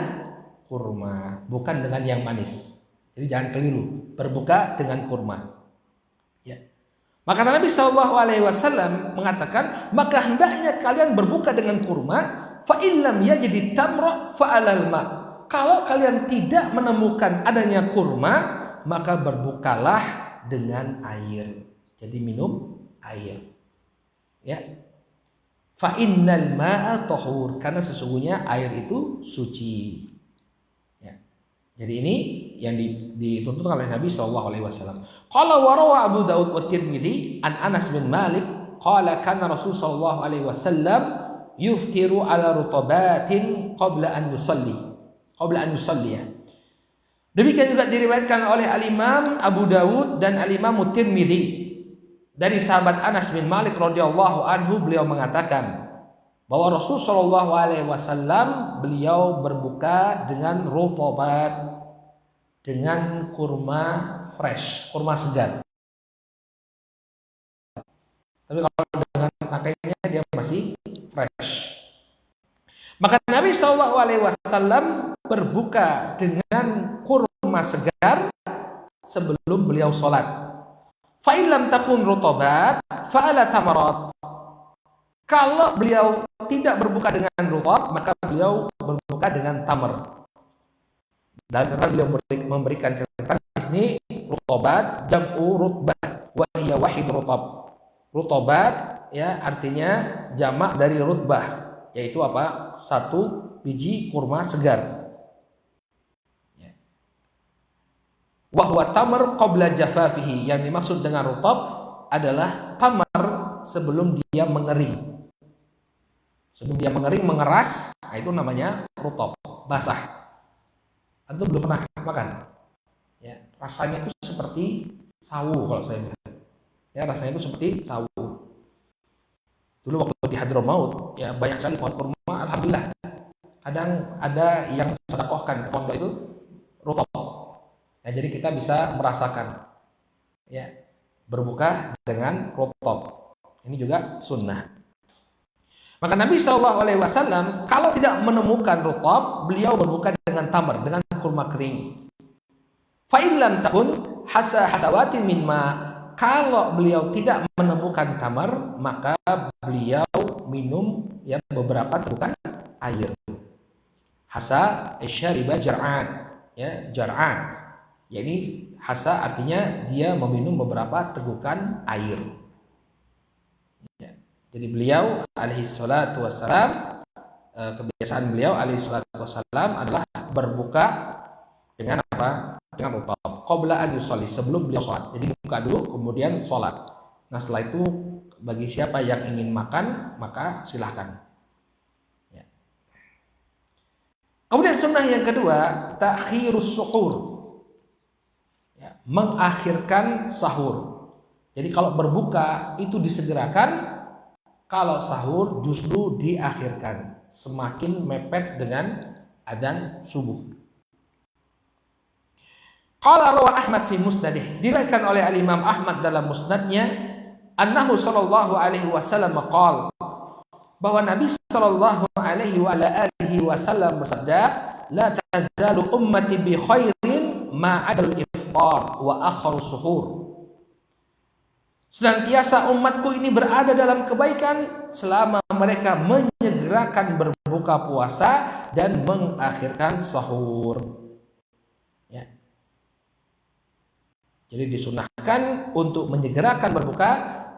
kurma, bukan dengan yang manis. Jadi jangan keliru, berbuka dengan kurma. Ya. Maka Nabi Shallallahu Alaihi Wasallam mengatakan, maka hendaknya kalian berbuka dengan kurma. Fa illam yajid tamra fa alal ma. Kalau kalian tidak menemukan adanya kurma, maka berbukalah dengan air. Jadi minum air. Ya. Fa innal ma'a tahur, karena sesungguhnya air itu suci. Jadi ini yang dituntut oleh Nabi Shallallahu Alaihi Wasallam. Qala wa rawa Abu Dawud wa Tirmidzi an Anas bin Malik qala kana Rasul Shallallahu Alaihi Wasallam yuftiru ala rutabatin qabla an yusalli. Demikian juga diriwayatkan oleh Al-Imam Abu Dawud dan Al-Imam Tirmidzi dari sahabat Anas bin Malik radhiyallahu anhu, beliau mengatakan bahwa Rasul Shallallahu Alaihi Wasallam beliau berbuka dengan rutobat, dengan kurma fresh, kurma segar. Tapi kalau dengan pakainya dia masih fresh. Maka Nabi Shallallahu Alaihi Wasallam berbuka dengan kurma segar sebelum beliau sholat. Fa'ilam takun rutobat, fa'ala tamarat. Kalau beliau tidak berbuka dengan rutab, maka beliau berbuka dengan tamar. Dan karena beliau memberikan catatan di sini rutobat jam'u rutbah wa hiya wahid rutab. Rutobat ya artinya jamak dari rutbah, yaitu apa? Satu biji kurma segar. Wa huwa tamar qabla jafafihi. Yang dimaksud dengan rutab adalah tamar sebelum dia mengering. Sebelum dia mengering, mengeras, nah itu namanya rutab, basah. Antum belum pernah makan? Ya, rasanya itu seperti sawu kalau saya bilang. Ya, rasanya itu seperti sawu. Dulu waktu di Hadramaut, ya banyak sekali pohon kurma, alhamdulillah. Kadang ada yang sedekahkan ke pondok itu rutab. Ya, jadi kita bisa merasakan, ya, berbuka dengan rutab. Ini juga sunnah. Maka Nabi SAW kalau tidak menemukan rutab, beliau berbuka dengan tamar, dengan kurma kering. Fa'illam takun hasawatin min ma. Kalau beliau tidak menemukan tamar, maka beliau minum ya beberapa tegukan air. Hasa isyariba jar'at, ya jar'at. Jadi hasa artinya dia meminum beberapa tegukan air. Ya. Jadi beliau alaihi salatu wassalam, kebiasaan beliau alaihi salatu wassalam adalah berbuka dengan apa? Dengan rutab. Qabla an yusalli, sebelum beliau sholat. Jadi buka dulu kemudian sholat. Nah setelah itu bagi siapa yang ingin makan maka silahkan. Ya. Kemudian sunnah yang kedua, ta'khirus suhur. Ya, mengakhirkan sahur. Jadi kalau berbuka itu disegerakan, kalau sahur justru diakhirkan, semakin mepet dengan adzan subuh. Qala rawi Ahmad fi musnadih, diriwayatkan oleh Al-Imam Ahmad dalam musnadnya, annahu sallallahu alaihi wasallam qala, bahwa Nabi sallallahu alaihi wa ala alihi wasallam bersabda, la tazalu ummati bi khairin ma adal iftar wa akharu suhur. Senantiasa umatku ini berada dalam kebaikan selama mereka menyegerakan berbuka puasa dan mengakhirkan sahur. Ya. Jadi disunahkan untuk menyegerakan berbuka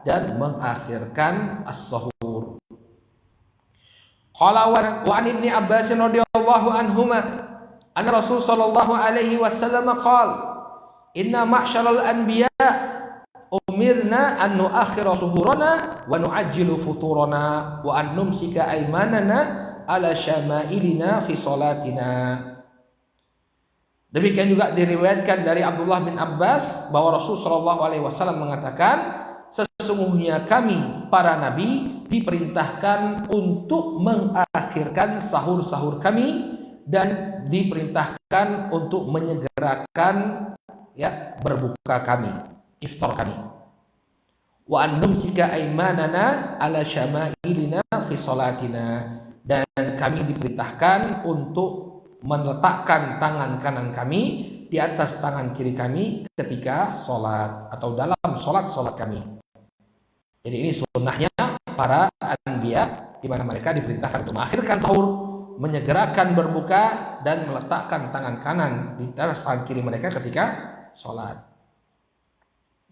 dan mengakhirkan as-sahur. Qala wa an Ibnu Abbas radhiyallahu anhuma anna Rasul sallallahu alaihi wasallam qala inna ma'syaral anbiya umirna an nu'akhkhira suhurana wa nu'ajjilu futurana wa an numsika aymanana ala syama'ilina fi salatina. Demikian juga diriwayatkan dari Abdullah bin Abbas bahwa Rasul sallallahu alaihi wasallam mengatakan, sesungguhnya kami para nabi diperintahkan untuk mengakhirkan sahur-sahur kami dan diperintahkan untuk menyegerakan ya berbuka kami, iftar kami. Wa an numsika aymanana ala syama'ilina fi salatina, dan kami diperintahkan untuk meletakkan tangan kanan kami di atas tangan kiri kami ketika sholat atau dalam sholat kami. Jadi ini sunnahnya para anbiya, di mana mereka diperintahkan untuk mengakhirkan sahur, menyegerakan berbuka, dan meletakkan tangan kanan di atas tangan kiri mereka ketika sholat.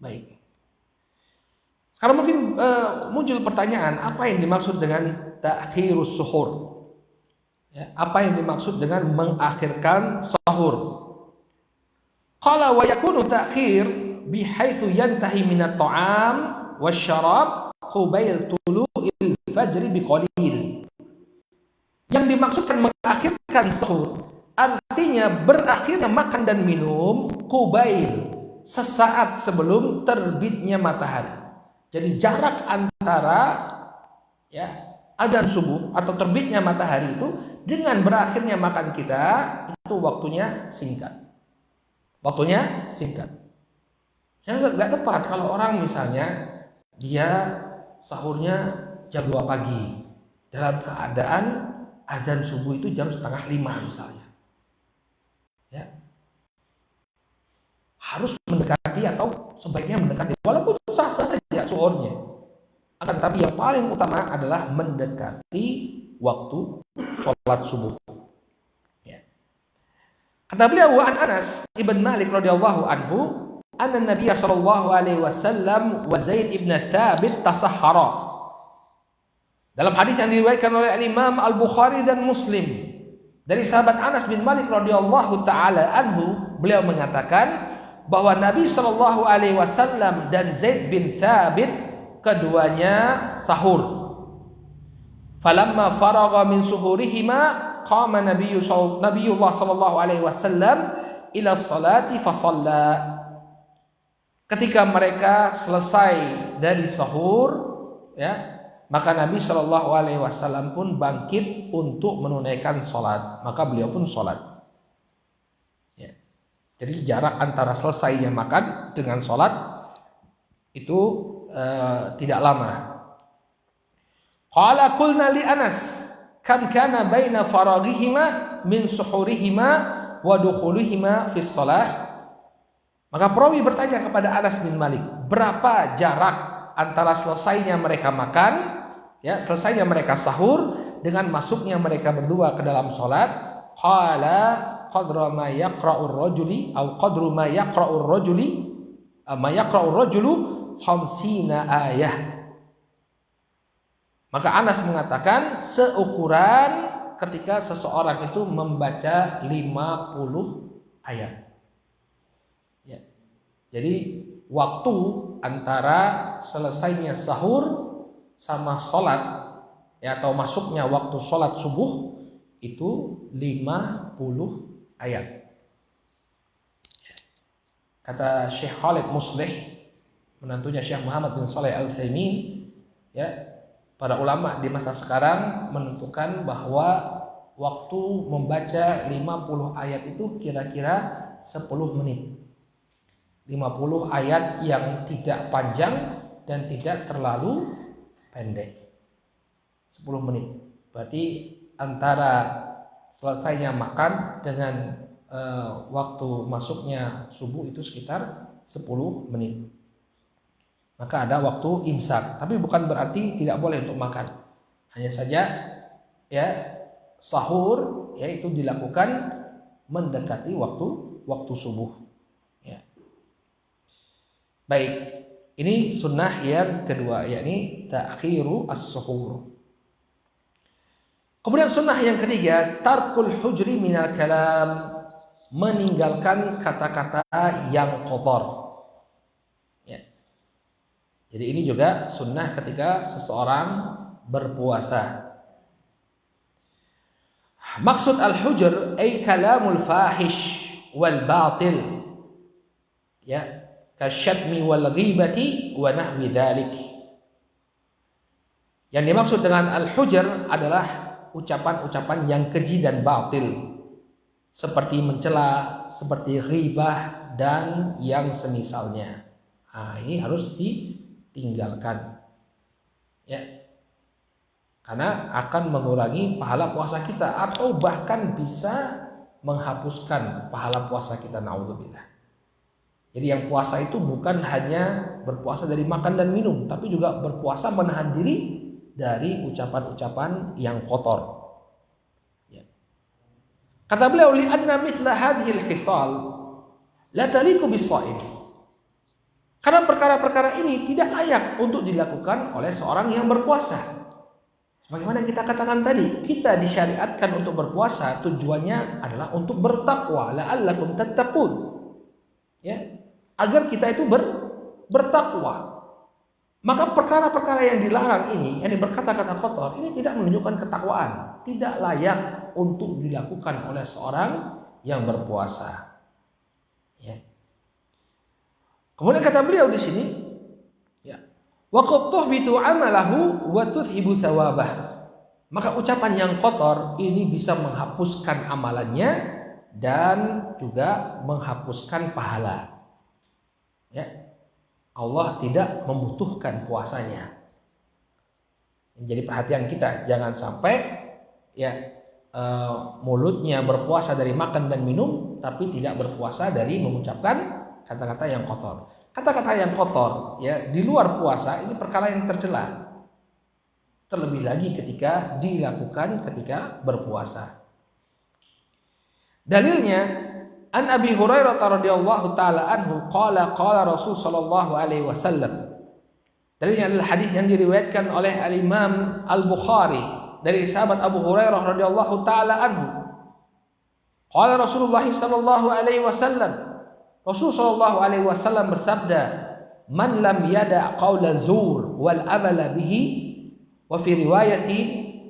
Baik. Sekarang mungkin muncul pertanyaan, apa yang dimaksud dengan ta'khirus suhur? Ya, apa yang dimaksud dengan mengakhirkan sahur? Qala wa yakunu ta'khir bihaitsu yantahi minat ta'am wasyarab qubail tulu'il fajri biqalil. Yang dimaksudkan mengakhirkan sahur artinya berakhirnya makan dan minum qubail, sesaat sebelum terbitnya matahari. Jadi jarak antara ya adzan subuh atau terbitnya matahari itu dengan berakhirnya makan kita itu waktunya singkat. Waktunya singkat. Ya nggak tepat kalau orang misalnya dia sahurnya jam 2 pagi dalam keadaan adzan subuh itu jam 4:30 misalnya. Ya. Harus mendekati atau sebaiknya mendekati walaupun sah-sah saja suhurnya. Akan tetapi yang paling utama adalah mendekati waktu sholat subuh. Ya. Kata beliau an Anas ibn Malik radhiyallahu anhu, anna Nabi sallallahu alaihi wasallam wa Zaid ibn Thabit tasahhara. Dalam hadis yang diriwayatkan oleh Imam Al-Bukhari dan Muslim dari sahabat Anas bin Malik radhiyallahu taala anhu, beliau mengatakan bahwa Nabi sallallahu alaihi wasallam dan Zaid bin Thabit keduanya sahur. Falamma faragha min suhurihima qama Nabiyullah sallallahu alaihi wasallam ila salati fa shalla. Ketika mereka selesai dari sahur, ya, maka Nabi Shallallahu Alaihi Wasallam pun bangkit untuk menunaikan sholat. Maka beliau pun sholat. Ya. Jadi jarak antara selesainya makan dengan sholat itu tidak lama. Qala qulna li Anas, kam kana baina faraghihima min suhurihima wa dukhulihima fi shalah. Maka perawi bertanya kepada Anas bin Malik, berapa jarak antara selesainya mereka makan, ya, selesainya mereka sahur dengan masuknya mereka berdua ke dalam sholat? Qala qadra ma yaqra'ur rajuli atau qadru ma yaqra'ur rajuli ma yaqra'ur rajulu 50 ayah. Maka Anas mengatakan seukuran ketika seseorang itu membaca 50 ayat. Ya. Jadi waktu antara selesainya sahur sama sholat, ya, atau masuknya waktu sholat subuh itu 50 ayat. Kata Syekh Khalid Muslih, menantunya Syekh Muhammad bin Shalih Al-Utsaimin, ya, para ulama di masa sekarang menentukan bahwa waktu membaca 50 ayat itu kira-kira 10 menit. 50 ayat yang tidak panjang dan tidak terlalu pendek. 10 menit. Berarti antara selesainya makan dengan waktu masuknya subuh itu sekitar 10 menit. Maka ada waktu imsak, tapi bukan berarti tidak boleh untuk makan. Hanya saja, ya, sahur, ya, itu dilakukan mendekati waktu subuh. Ya. Baik, ini sunnah yang kedua, yakni ta'khiru as-suhur. Kemudian sunnah yang ketiga, tarkul hujri minal kalam, meninggalkan kata-kata yang kotor. Ya. Jadi ini juga sunnah ketika seseorang berpuasa. Maksud al-hujr ay kalamul fahish wal batil. Ya. Kasyatmi wal ghibati wa nahwi dzalik. Yang dimaksud dengan al-hujr adalah ucapan-ucapan yang keji dan batil, seperti mencela, seperti ghibah dan yang semisalnya. Nah, ini harus ditinggalkan, ya, karena akan mengurangi pahala puasa kita atau bahkan bisa menghapuskan pahala puasa kita. Naudzubillah. Jadi yang puasa itu bukan hanya berpuasa dari makan dan minum, tapi juga berpuasa menahan diri dari ucapan-ucapan yang kotor. Ya. Kata beliau, li'anna mithla hadhil khisal la taliqu bis-shaim. Karena perkara-perkara ini tidak layak untuk dilakukan oleh seorang yang berpuasa. Sebagaimana kita katakan tadi, kita disyariatkan untuk berpuasa tujuannya adalah untuk bertakwa, la'allakum tattaqun. Ya, agar kita itu bertakwa. Maka perkara-perkara yang dilarang ini, yang berkata-kata kotor, ini tidak menunjukkan ketakwaan, tidak layak untuk dilakukan oleh seorang yang berpuasa. Ya. Kemudian kata beliau di sini, ya, wa qad tuhbitu amalahu wa tudhibu thawabah. Maka ucapan yang kotor ini bisa menghapuskan amalannya dan juga menghapuskan pahala. Ya. Allah tidak membutuhkan puasanya. Jadi perhatian kita, jangan sampai, ya, mulutnya berpuasa dari makan dan minum, tapi tidak berpuasa dari mengucapkan kata-kata yang kotor. Kata-kata yang kotor, ya, di luar puasa ini perkara yang tercela. Terlebih lagi ketika dilakukan ketika berpuasa. Dalilnya, An Abi Hurairah radhiyallahu taala anhu qala Rasul sallallahu alaihi wasallam. Dalilnya adalah hadis yang diriwayatkan oleh Al-Imam Al-Bukhari dari sahabat Abu Hurairah radhiyallahu taala anhu. Qala Rasulullah sallallahu alaihi wasallam. Rasul sallallahu alaihi wasallam bersabda, "Man lam yada' qaula zur wal amala bihi." Wa fi riwayatin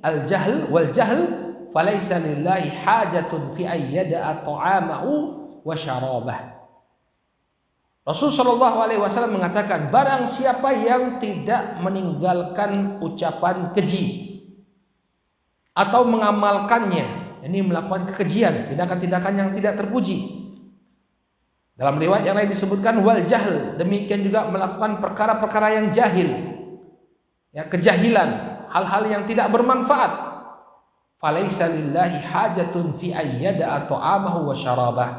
al-jahl wal jahl falaisa lillahi hajatun fi ayyada'a ta'amahu wa syarabah. Rasul sallallahu alaihi wasallam mengatakan, barang siapa yang tidak meninggalkan ucapan keji atau mengamalkannya, ini melakukan kekejian, tindakan-tindakan yang tidak terpuji. Dalam riwayat yang lain disebutkan wal jahl, demikian juga melakukan perkara-perkara yang jahil, ya, kejahilan, hal-hal yang tidak bermanfaat. Falaisa lillahi hajatun fi ayyada ta'amahu wa syarabah,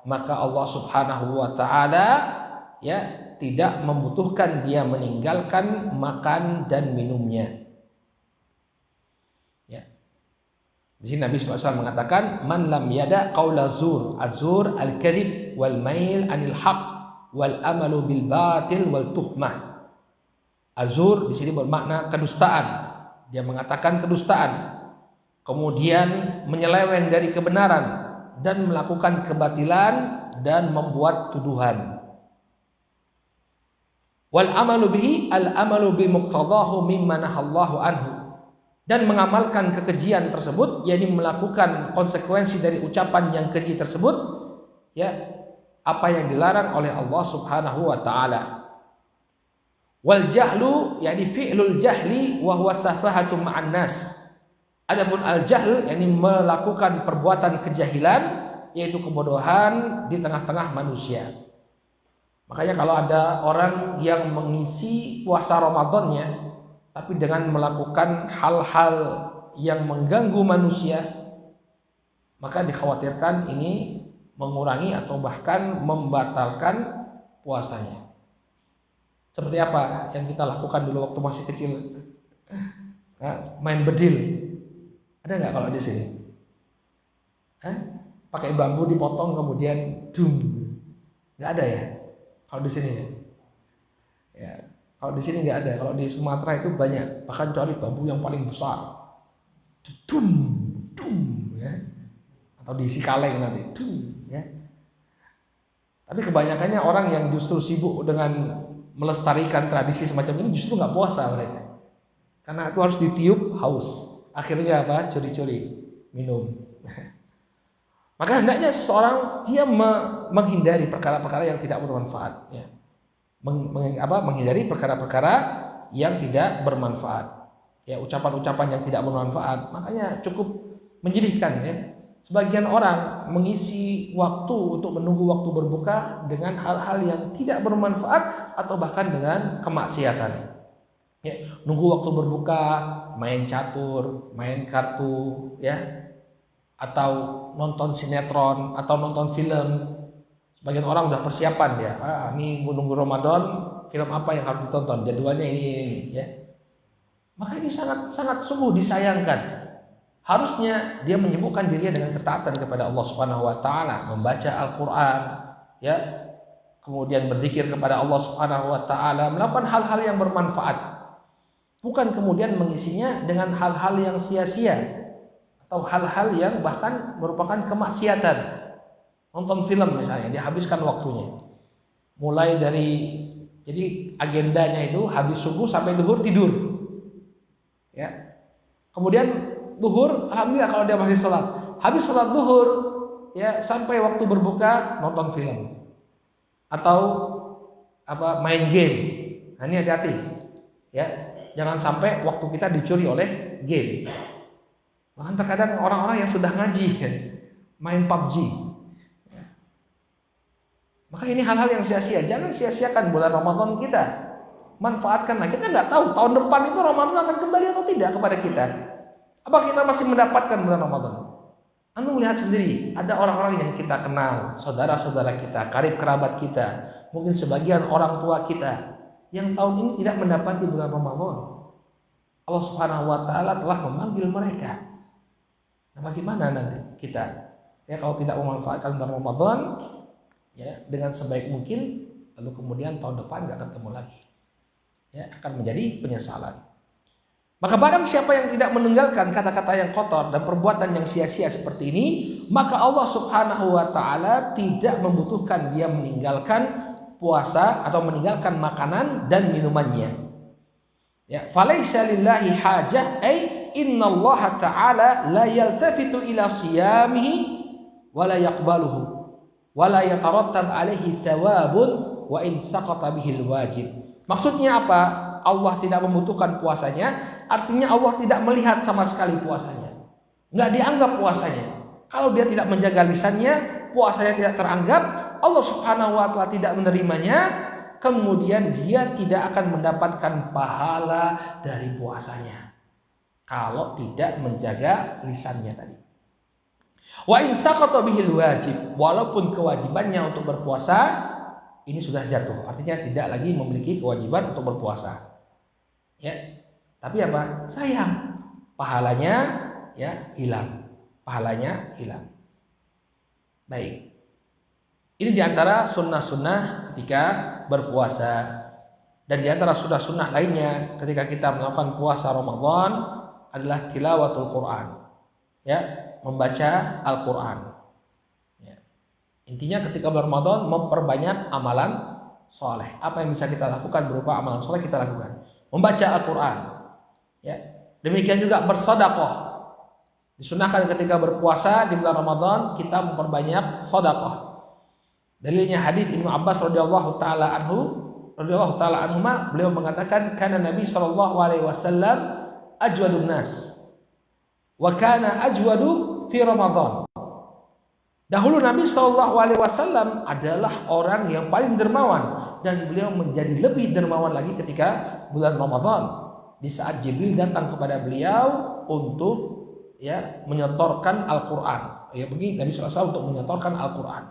maka Allah Subhanahu wa taala ya tidak membutuhkan dia meninggalkan makan dan minumnya. Ya. Di sini Nabi SAW mengatakan, man lam yada qaula zur, azur al-kadhib wal mail anil haq wal amalu bil batil wal tuhmah. Azur di sini bermakna kedustaan. Dia mengatakan kedustaan, kemudian menyeleweng dari kebenaran dan melakukan kebatilan dan membuat tuduhan. Wal amalu bihi al amalu bi muqtadahu mimma nahallahu anhu, dan mengamalkan kekejian tersebut, yakni melakukan konsekuensi dari ucapan yang keji tersebut, ya, apa yang dilarang oleh Allah Subhanahu wa taala. Wal jahlu yakni fi'lul jahli wa huwa safahatu ma'an nas. Adapun al jahl yakni melakukan perbuatan kejahilan, yaitu kebodohan di tengah-tengah manusia. Makanya kalau ada orang yang mengisi puasa Ramadannya tapi dengan melakukan hal-hal yang mengganggu manusia, maka dikhawatirkan ini mengurangi atau bahkan membatalkan puasanya. Seperti apa yang kita lakukan dulu waktu masih kecil? Main bedil. Ada nggak kalau di sini? Pakai bambu dipotong kemudian dum. Nggak ada ya? Kalau di sini ya, kalau di sini nggak ada. Kalau di Sumatera itu banyak, bahkan cari bambu yang paling besar, dum, ya, atau diisi kaleng nanti, ya. Tapi kebanyakannya orang yang justru sibuk dengan melestarikan tradisi semacam ini justru nggak puasa mereka, karena itu harus ditiup haus. Akhirnya apa? Curi-curi minum. Maka hendaknya seseorang dia menghindari perkara-perkara yang tidak bermanfaat, ya. Menghindari perkara-perkara yang tidak bermanfaat, ya, ucapan-ucapan yang tidak bermanfaat. Makanya cukup menyedihkan, ya, sebagian orang mengisi waktu untuk menunggu waktu berbuka dengan hal-hal yang tidak bermanfaat atau bahkan dengan kemaksiatan. Ya, nunggu waktu berbuka, main catur, main kartu, ya, atau nonton sinetron atau nonton film. Sebagian orang udah persiapan, ya, ini nunggu Ramadan, film apa yang harus ditonton, jadwalnya ini, ya. Maka ini sangat sungguh disayangkan. Harusnya dia menyibukkan dirinya dengan ketaatan kepada Allah Subhanahu wa taala, membaca Al-Qur'an, ya, kemudian berzikir kepada Allah Subhanahu wa taala, melakukan hal-hal yang bermanfaat. Bukan kemudian mengisinya dengan hal-hal yang sia-sia atau hal-hal yang bahkan merupakan kemaksiatan. Nonton film misalnya, dihabiskan waktunya. Mulai dari, jadi agendanya itu habis subuh sampai zuhur tidur. Ya. Kemudian zuhur, alhamdulillah kalau dia masih sholat. Habis sholat zuhur, ya, sampai waktu berbuka nonton film. Atau main game. Nah, ini hati-hati. Ya, jangan sampai waktu kita dicuri oleh game. Bahkan terkadang orang-orang yang sudah ngaji main PUBG. Maka ini hal-hal yang sia-sia. Jangan sia-siakan bulan Ramadan kita. Manfaatkanlah. Kita nggak tahu tahun depan itu Ramadan akan kembali atau tidak kepada kita. Apa kita masih mendapatkan bulan Ramadan? Anda melihat sendiri, ada orang-orang yang kita kenal, saudara-saudara kita, karib kerabat kita, mungkin sebagian orang tua kita, yang tahun ini tidak mendapati bulan Ramadan. Allah Subhanahu wa taala telah memanggil mereka. Nah, bagaimana nanti kita, ya, kalau tidak memanfaatkan bulan Ramadan, ya, dengan sebaik mungkin, lalu kemudian tahun depan nggak ketemu lagi, ya, akan menjadi penyesalan. Maka barang siapa yang tidak meninggalkan kata-kata yang kotor dan perbuatan yang sia-sia seperti ini, maka Allah Subhanahu wa taala tidak membutuhkan dia meninggalkan puasa atau meninggalkan makanan dan minumannya. Ya, falaisa lillahi hajah ay innallaha ta'ala la yaltafitu ila siyamihi wa la yaqbaluhu wa la yatarattab alaihi thawabun wa in saqata bihil wajib. Maksudnya apa? Allah tidak membutuhkan puasanya, artinya Allah tidak melihat sama sekali puasanya. Enggak dianggap puasanya. Kalau dia tidak menjaga lisannya, puasanya tidak teranggap, Allah Subhanahu wa taala tidak menerimanya, kemudian dia tidak akan mendapatkan pahala dari puasanya kalau tidak menjaga lisannya tadi. Wa in saqata bihil wajib, walaupun kewajibannya untuk berpuasa ini sudah jatuh, artinya tidak lagi memiliki kewajiban untuk berpuasa. Ya. Tapi apa? Sayang. Pahalanya ya hilang. Pahalanya hilang. Baik. Ini diantara sunnah-sunnah ketika berpuasa. Dan diantara sunnah-sunnah lainnya ketika kita melakukan puasa Ramadan adalah tilawatul Quran. Ya, membaca Al-Quran. Ya. Intinya ketika bulan Ramadan memperbanyak amalan soleh. Apa yang bisa kita lakukan berupa amalan soleh kita lakukan. Membaca Al-Quran. Ya. Demikian juga bersedekah. Disunahkan ketika berpuasa di bulan Ramadan kita memperbanyak sedekah. Dalilnya hadis Ibnu Abbas radhiyallahu taala anhuma, beliau mengatakan kana Nabi sallallahu alaihi wasallam ajwadun nas wa kana ajwadu fi Ramadan. Dahulu Nabi sallallahu alaihi wasallam adalah orang yang paling dermawan dan beliau menjadi lebih dermawan lagi ketika bulan Ramadan di saat Jibril datang kepada beliau untuk ya menyetorkan Al-Qur'an. Ya bagi Nabi sallallahu alaihi wasallam untuk menyetorkan Al-Qur'an.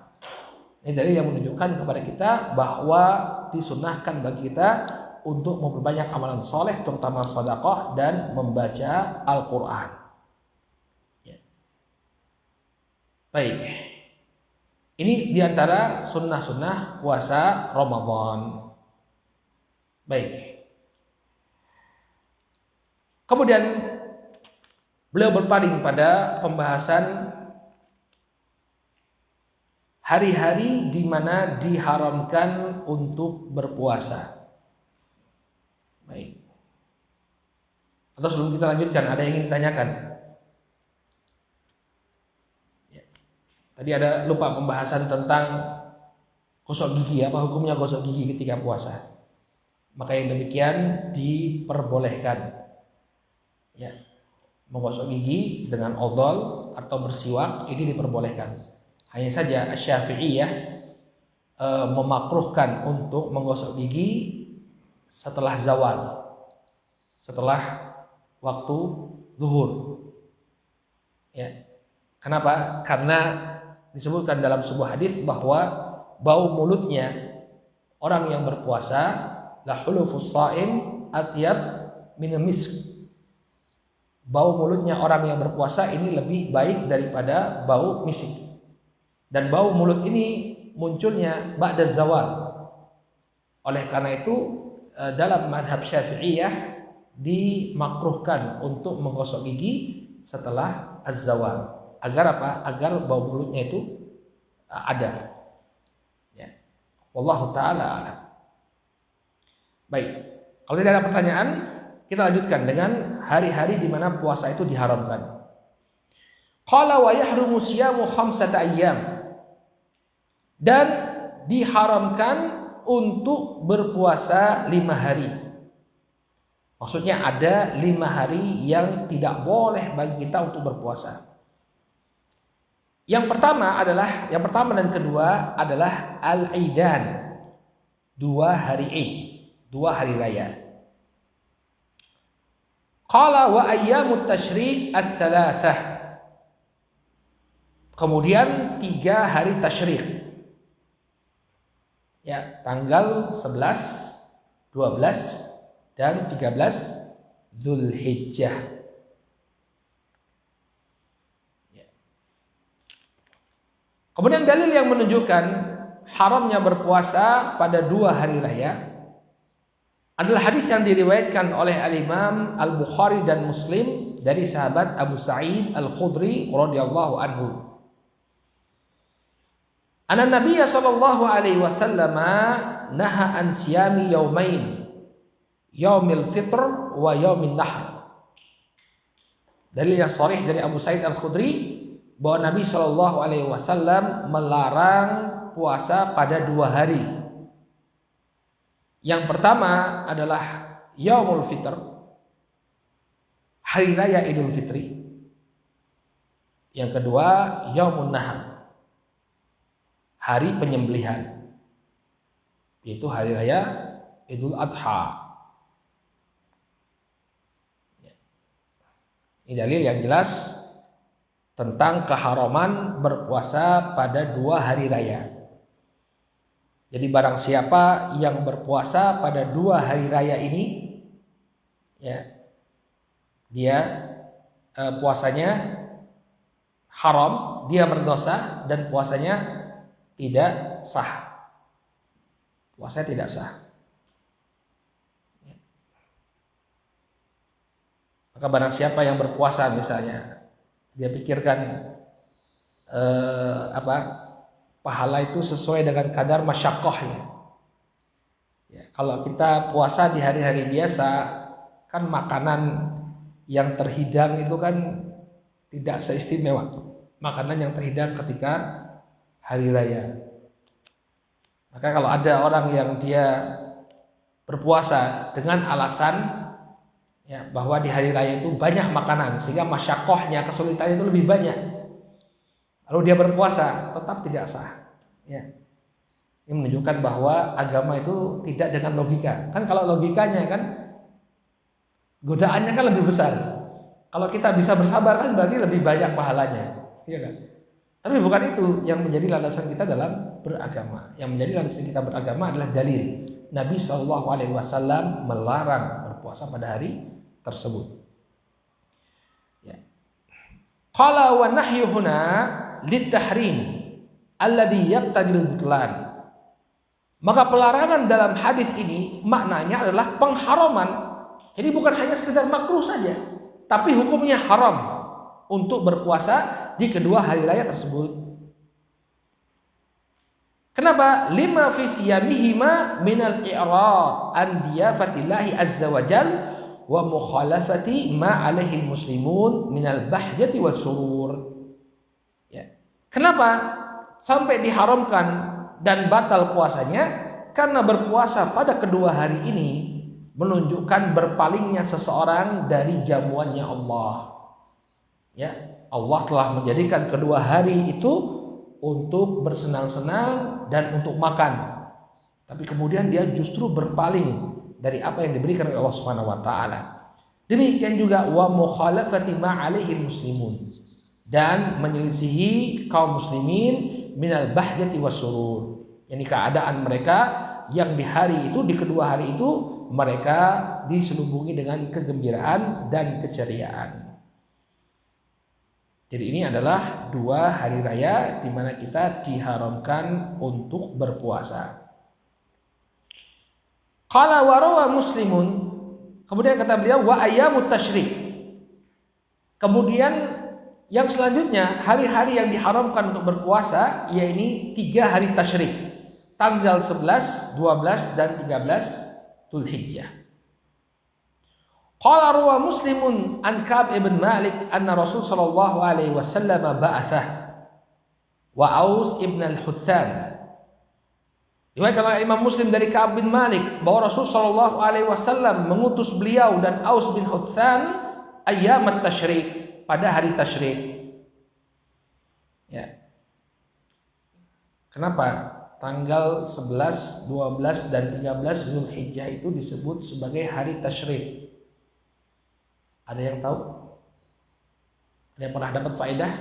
Ini dalil yang menunjukkan kepada kita bahwa disunahkan bagi kita untuk memperbanyak amalan soleh, terutama sedekah dan membaca Al-Quran. Ya. Baik, ini diantara sunnah-sunnah puasa Ramadan. Baik. Kemudian beliau berpaling pada pembahasan hari-hari di mana diharamkan untuk berpuasa. Baik. Atau sebelum kita lanjutkan, ada yang ingin ditanyakan? Ya. Tadi ada lupa pembahasan tentang gosok gigi. Apa hukumnya gosok gigi ketika puasa? Maka yang demikian diperbolehkan. Ya. Menggosok gigi dengan odol atau bersiwak ini diperbolehkan. Hanya saja Syafi'iyah memakruhkan untuk menggosok gigi setelah zawal, setelah waktu zuhur. Ya. Kenapa? Karena disebutkan dalam sebuah hadis bahwa bau mulutnya orang yang berpuasa la hulufus shaim atyab min misk. Bau mulutnya orang yang berpuasa ini lebih baik daripada bau misik. Dan bau mulut ini munculnya ba'da zawal. Oleh karena itu dalam mazhab Syafi'iyah dimakruhkan untuk menggosok gigi setelah az-zawal. Agar apa? Agar bau mulutnya itu ada. Ya. Wallahu taala a'lam. Baik. Kalau tidak ada pertanyaan, kita lanjutkan dengan hari-hari di mana puasa itu diharamkan. Qala wa yahrumu siyamu khamsata ayyam. Dan diharamkan untuk berpuasa 5 hari. Maksudnya ada 5 hari yang tidak boleh bagi kita untuk berpuasa. Yang pertama dan kedua adalah al-Idan, 2 hari Id, 2 hari raya. Qala wa ayyamut tasyrik ats-tsalatsah. Kemudian 3 hari tasyrik. Ya, tanggal 11, 12 dan 13 Dzulhijjah. Ya. Kemudian dalil yang menunjukkan haramnya berpuasa pada 2 hari raya adalah hadis yang diriwayatkan oleh Al-Imam Al-Bukhari dan Muslim dari sahabat Abu Sa'id Al-Khudri radhiyallahu anhu. Anna Nabiy sallallahu alaihi wasallam naha an siyami yaumain, yaumil fitr wa yaumin nahr. Dalil yang sharih dari Abu Sa'id Al-Khudri bahwa Nabi Shallallahu Alaihi Wasallam melarang puasa pada 2 hari. Yang pertama adalah Yaumul Fitr, hari raya Idul Fitri. Yang kedua Yaumun Nahar, hari penyembelihan, yaitu hari raya Idul Adha. Ini dalil yang jelas tentang keharaman berpuasa pada 2 hari raya. Jadi barang siapa yang berpuasa pada 2 hari raya ini, ya, dia puasanya haram, dia berdosa dan puasanya tidak sah. Puasanya tidak sah. Maka barang siapa yang berpuasa misalnya, dia pikirkan pahala itu sesuai dengan kadar masyaqqahnya. Ya, kalau kita puasa di hari-hari biasa, kan makanan yang terhidang itu kan tidak seistimewa makanan yang terhidang ketika hari raya. Maka kalau ada orang yang dia berpuasa dengan alasan ya, bahwa di hari raya itu banyak makanan sehingga masyaqqahnya, kesulitannya itu lebih banyak, lalu dia berpuasa, tetap tidak sah. Ya. Ini menunjukkan bahwa agama itu tidak dengan logika. Kan kalau logikanya kan godaannya kan lebih besar. Kalau kita bisa bersabar kan berarti lebih banyak pahalanya, iya kan? Tapi bukan itu yang menjadi landasan kita dalam beragama. Yang menjadi landasan kita beragama adalah dalil. Nabi SAW melarang berpuasa pada hari tersebut. Ya. Qala wa nahyu huna litahrim alladhi yaqtadil butlan. Maka pelarangan dalam hadis ini maknanya adalah pengharaman. Jadi bukan hanya sekedar makruh saja, tapi hukumnya haram untuk berpuasa di kedua hari raya tersebut. Kenapa? Lima fi siyamihima minal i'rad an diyafatillahi azza wa jalla wa mukhalafati ma alaihi muslimun minal bahjati was surur. Ya. Kenapa sampai diharamkan dan batal puasanya? Karena berpuasa pada kedua hari ini menunjukkan berpalingnya seseorang dari jamuannya Allah. Ya, Allah telah menjadikan kedua hari itu untuk bersenang-senang dan untuk makan. Tapi kemudian dia justru berpaling dari apa yang diberikan oleh Allah Subhanahu wa taala. Demikian juga wa mukhalafati ma alaihi muslimun, dan menyelisihi kaum muslimin minal bahjati wasurur. Yani keadaan mereka yang di hari itu, di kedua hari itu mereka diselubungi dengan kegembiraan dan keceriaan. Jadi ini adalah 2 hari raya di mana kita diharamkan untuk berpuasa. Qala wa rawa Muslimun, kemudian kata beliau wa ayyamut tasyrik. Kemudian yang selanjutnya hari-hari yang diharamkan untuk berpuasa yaitu 3 hari tasyrik, tanggal 11, 12 dan 13 Dzulhijjah. Qala rawa Muslimun an Ka'b ibn Malik anna Rasul sallallahu alaihi wasallam ba'athah wa Aus ibn al-Huthan. Diriwayatkan oleh Imam Muslim dari Ka'b bin Malik bahwa Rasul sallallahu alaihi wasallam mengutus beliau dan Aus bin Huthan ayyamat tasyrik, pada hari tasyrik. Ya. Kenapa tanggal 11, 12 dan 13 Dzulhijjah itu disebut sebagai hari tasyrik? Ada yang tahu? Ada yang pernah dapat faedah?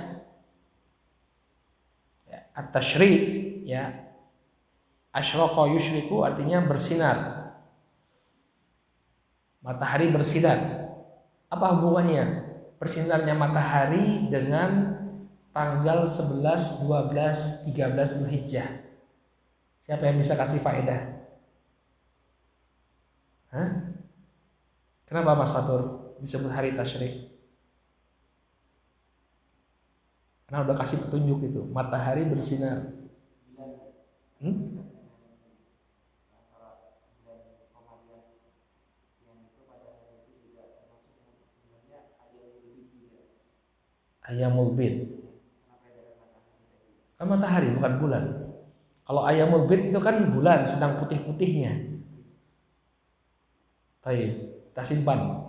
Ya, at-tasyrik, ya. Asyraqa yusyriku artinya bersinar. Matahari bersinar. Apa hubungannya bersinarnya matahari dengan tanggal 11, 12, 13 Dzulhijjah? Siapa yang bisa kasih faedah? Hah? Kenapa Mas Fatur disebut hari tasyrik? Karena udah kasih petunjuk itu, matahari bersinar. Ayyamul bid. Kan matahari bukan bulan. Kalau ayyamul bid itu kan bulan sedang putih-putihnya. Baik, kita simpan.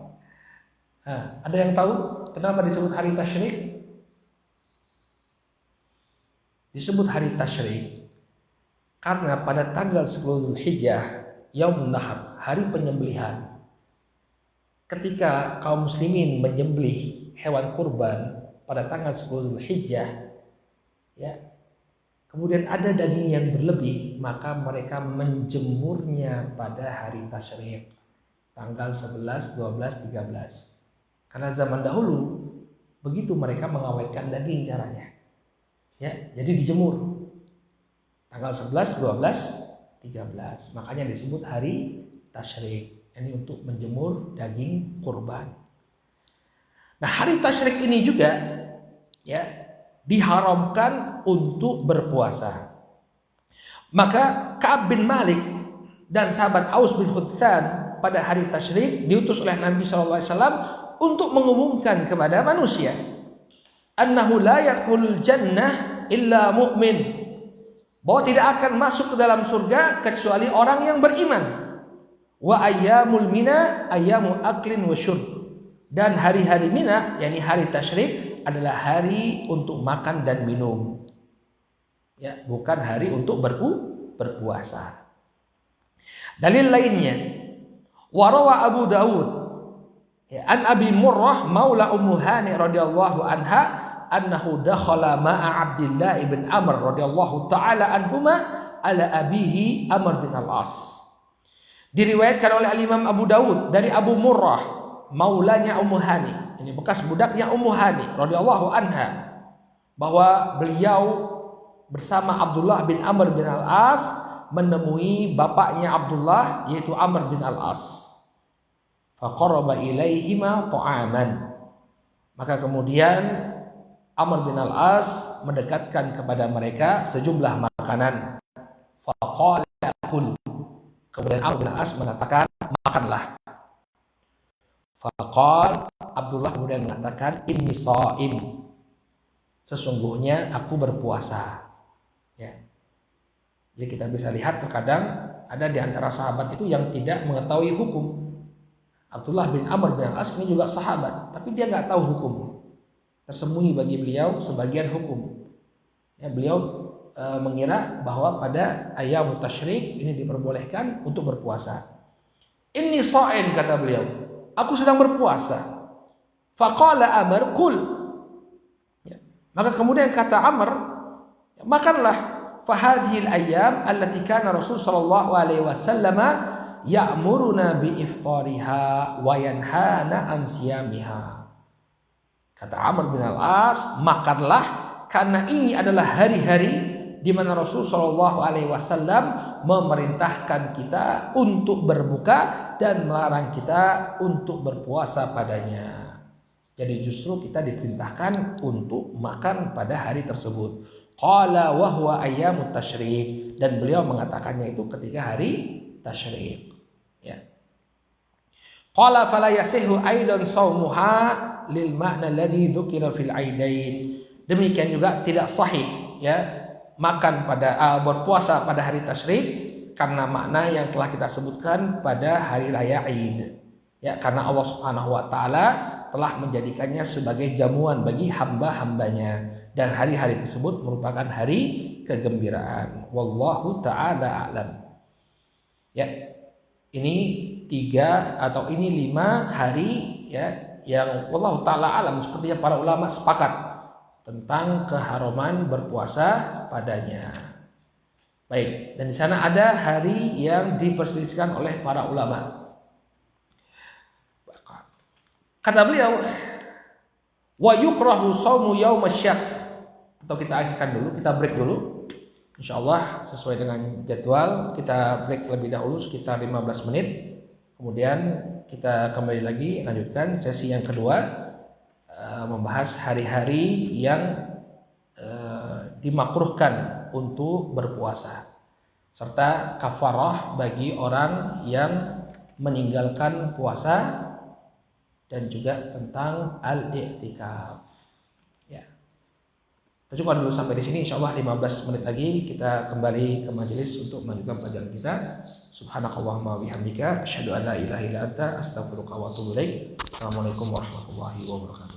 Nah, ada yang tahu kenapa disebut hari tasyrik? Disebut hari tasyrik karena pada tanggal 10 Dzulhijjah, Yaumun Nahar, hari penyembelihan. Ketika kaum muslimin menyembelih hewan kurban pada tanggal 10 Dzulhijjah, ya, kemudian ada daging yang berlebih, maka mereka menjemurnya pada hari tasyrik, tanggal 11, 12, 13. Karena zaman dahulu begitu mereka mengawetkan daging caranya. Ya, jadi dijemur tanggal 11, 12, 13. Makanya disebut hari tasyrik. Ini untuk menjemur daging kurban. Nah, hari tasyrik ini juga ya diharamkan untuk berpuasa. Maka Ka'ab bin Malik dan sahabat Aus bin Hudsan pada hari tasyrik diutus oleh Nabi sallallahu alaihi wasallam untuk mengumumkan kepada manusia annahu la yadkhulul jannah illa mu'min, bahwa tidak akan masuk ke dalam surga kecuali orang yang beriman. Wa ayyamul mina ayyamu aklin wa syurb, dan hari-hari Mina yakni hari tasyrik adalah hari untuk makan dan minum. Ya, bukan hari untuk berpuasa. Dalil lainnya, warawa Abu Dawud ya, an Abi Murrah maula Ummu Hani radhiyallahu anha annahu dakhala ma'a Abdullah ibn Amr radhiyallahu taala anhuma ala abihi Amr bin Al-As. Diriwayatkan oleh Imam Abu Dawud dari Abu Murrah maulanya Ummu Hani, ini bekas budaknya Ummu Hani radhiyallahu anha, bahwa beliau bersama Abdullah bin Amr bin Al-As menemui bapaknya Abdullah yaitu Amr bin Al-As. Faqaraba ilaihima ta'aman, maka kemudian Amr bin Al-As mendekatkan kepada mereka sejumlah makanan. Faqala kul, kemudian Amr bin Al-As mengatakan makanlah. Faqal, Abdullah kemudian mengatakan inni shaim, sesungguhnya aku berpuasa. Ya. Jadi kita bisa lihat terkadang ada di antara sahabat itu yang tidak mengetahui hukum. Abdullah bin Amr bin Al-As ini juga sahabat, tapi dia nggak tahu hukum. Tersembunyi bagi beliau sebagian hukum. Ya, beliau mengira bahwa pada ayyam tasyrik ini diperbolehkan untuk berpuasa. Inni sha'im, kata beliau, aku sedang berpuasa. Faqala Amr kul, ya. Maka kemudian kata Amr, makanlah. Fahadhil ayyam allati kana Rasul sallallahu alaihi wasallam ya'muruna bi iftariha wa yanhana an siyamiha. Kata Amr bin Al-As, makanlah karena ini adalah hari-hari di mana Rasul sallallahu alaihi wasallam memerintahkan kita untuk berbuka dan melarang kita untuk berpuasa padanya. Jadi justru kita diperintahkan untuk makan pada hari tersebut. Qala wa huwa ayyamut tasyrik, dan beliau mengatakannya itu ketika hari tasyrik. Ya. Qala fala yasihu aidan shaumuha lil ma'na alladhi dzukira fil aidain. Demikian juga tidak sahih ya makan pada berpuasa pada hari tasyrik karena makna yang telah kita sebutkan pada hari raya Id. Ya, karena Allah Subhanahu wa taala telah menjadikannya sebagai jamuan bagi hamba-hambanya, dan hari-hari tersebut merupakan hari kegembiraan. Wallahu ta'ala a'lam. Ya, ini 3 atau ini 5 hari ya yang wallahu ta'ala alam sepertinya para ulama sepakat tentang keharuman berpuasa padanya. Baik, dan di sana ada hari yang diperselisihkan oleh para ulama. Kata beliau, wa yukrahu shaumu yaumasyak, atau kita akhirkan dulu, kita break dulu. Insyaallah sesuai dengan jadwal kita break terlebih dahulu sekitar 15 menit. Kemudian kita kembali lagi lanjutkan sesi yang kedua, membahas hari-hari yang dimakruhkan untuk berpuasa serta kafarah bagi orang yang meninggalkan puasa, dan juga tentang al-i'tikaf. Ya. Kita cukupkan dulu sampai di sini. Insyaallah 15 menit lagi kita kembali ke majelis untuk melanjutkan pelajaran kita. Subhanakallahumma bihamdika asyhadu an la ilaha illa anta astaghfiruka wa atubu ilaik. Assalamualaikum warahmatullahi wabarakatuh.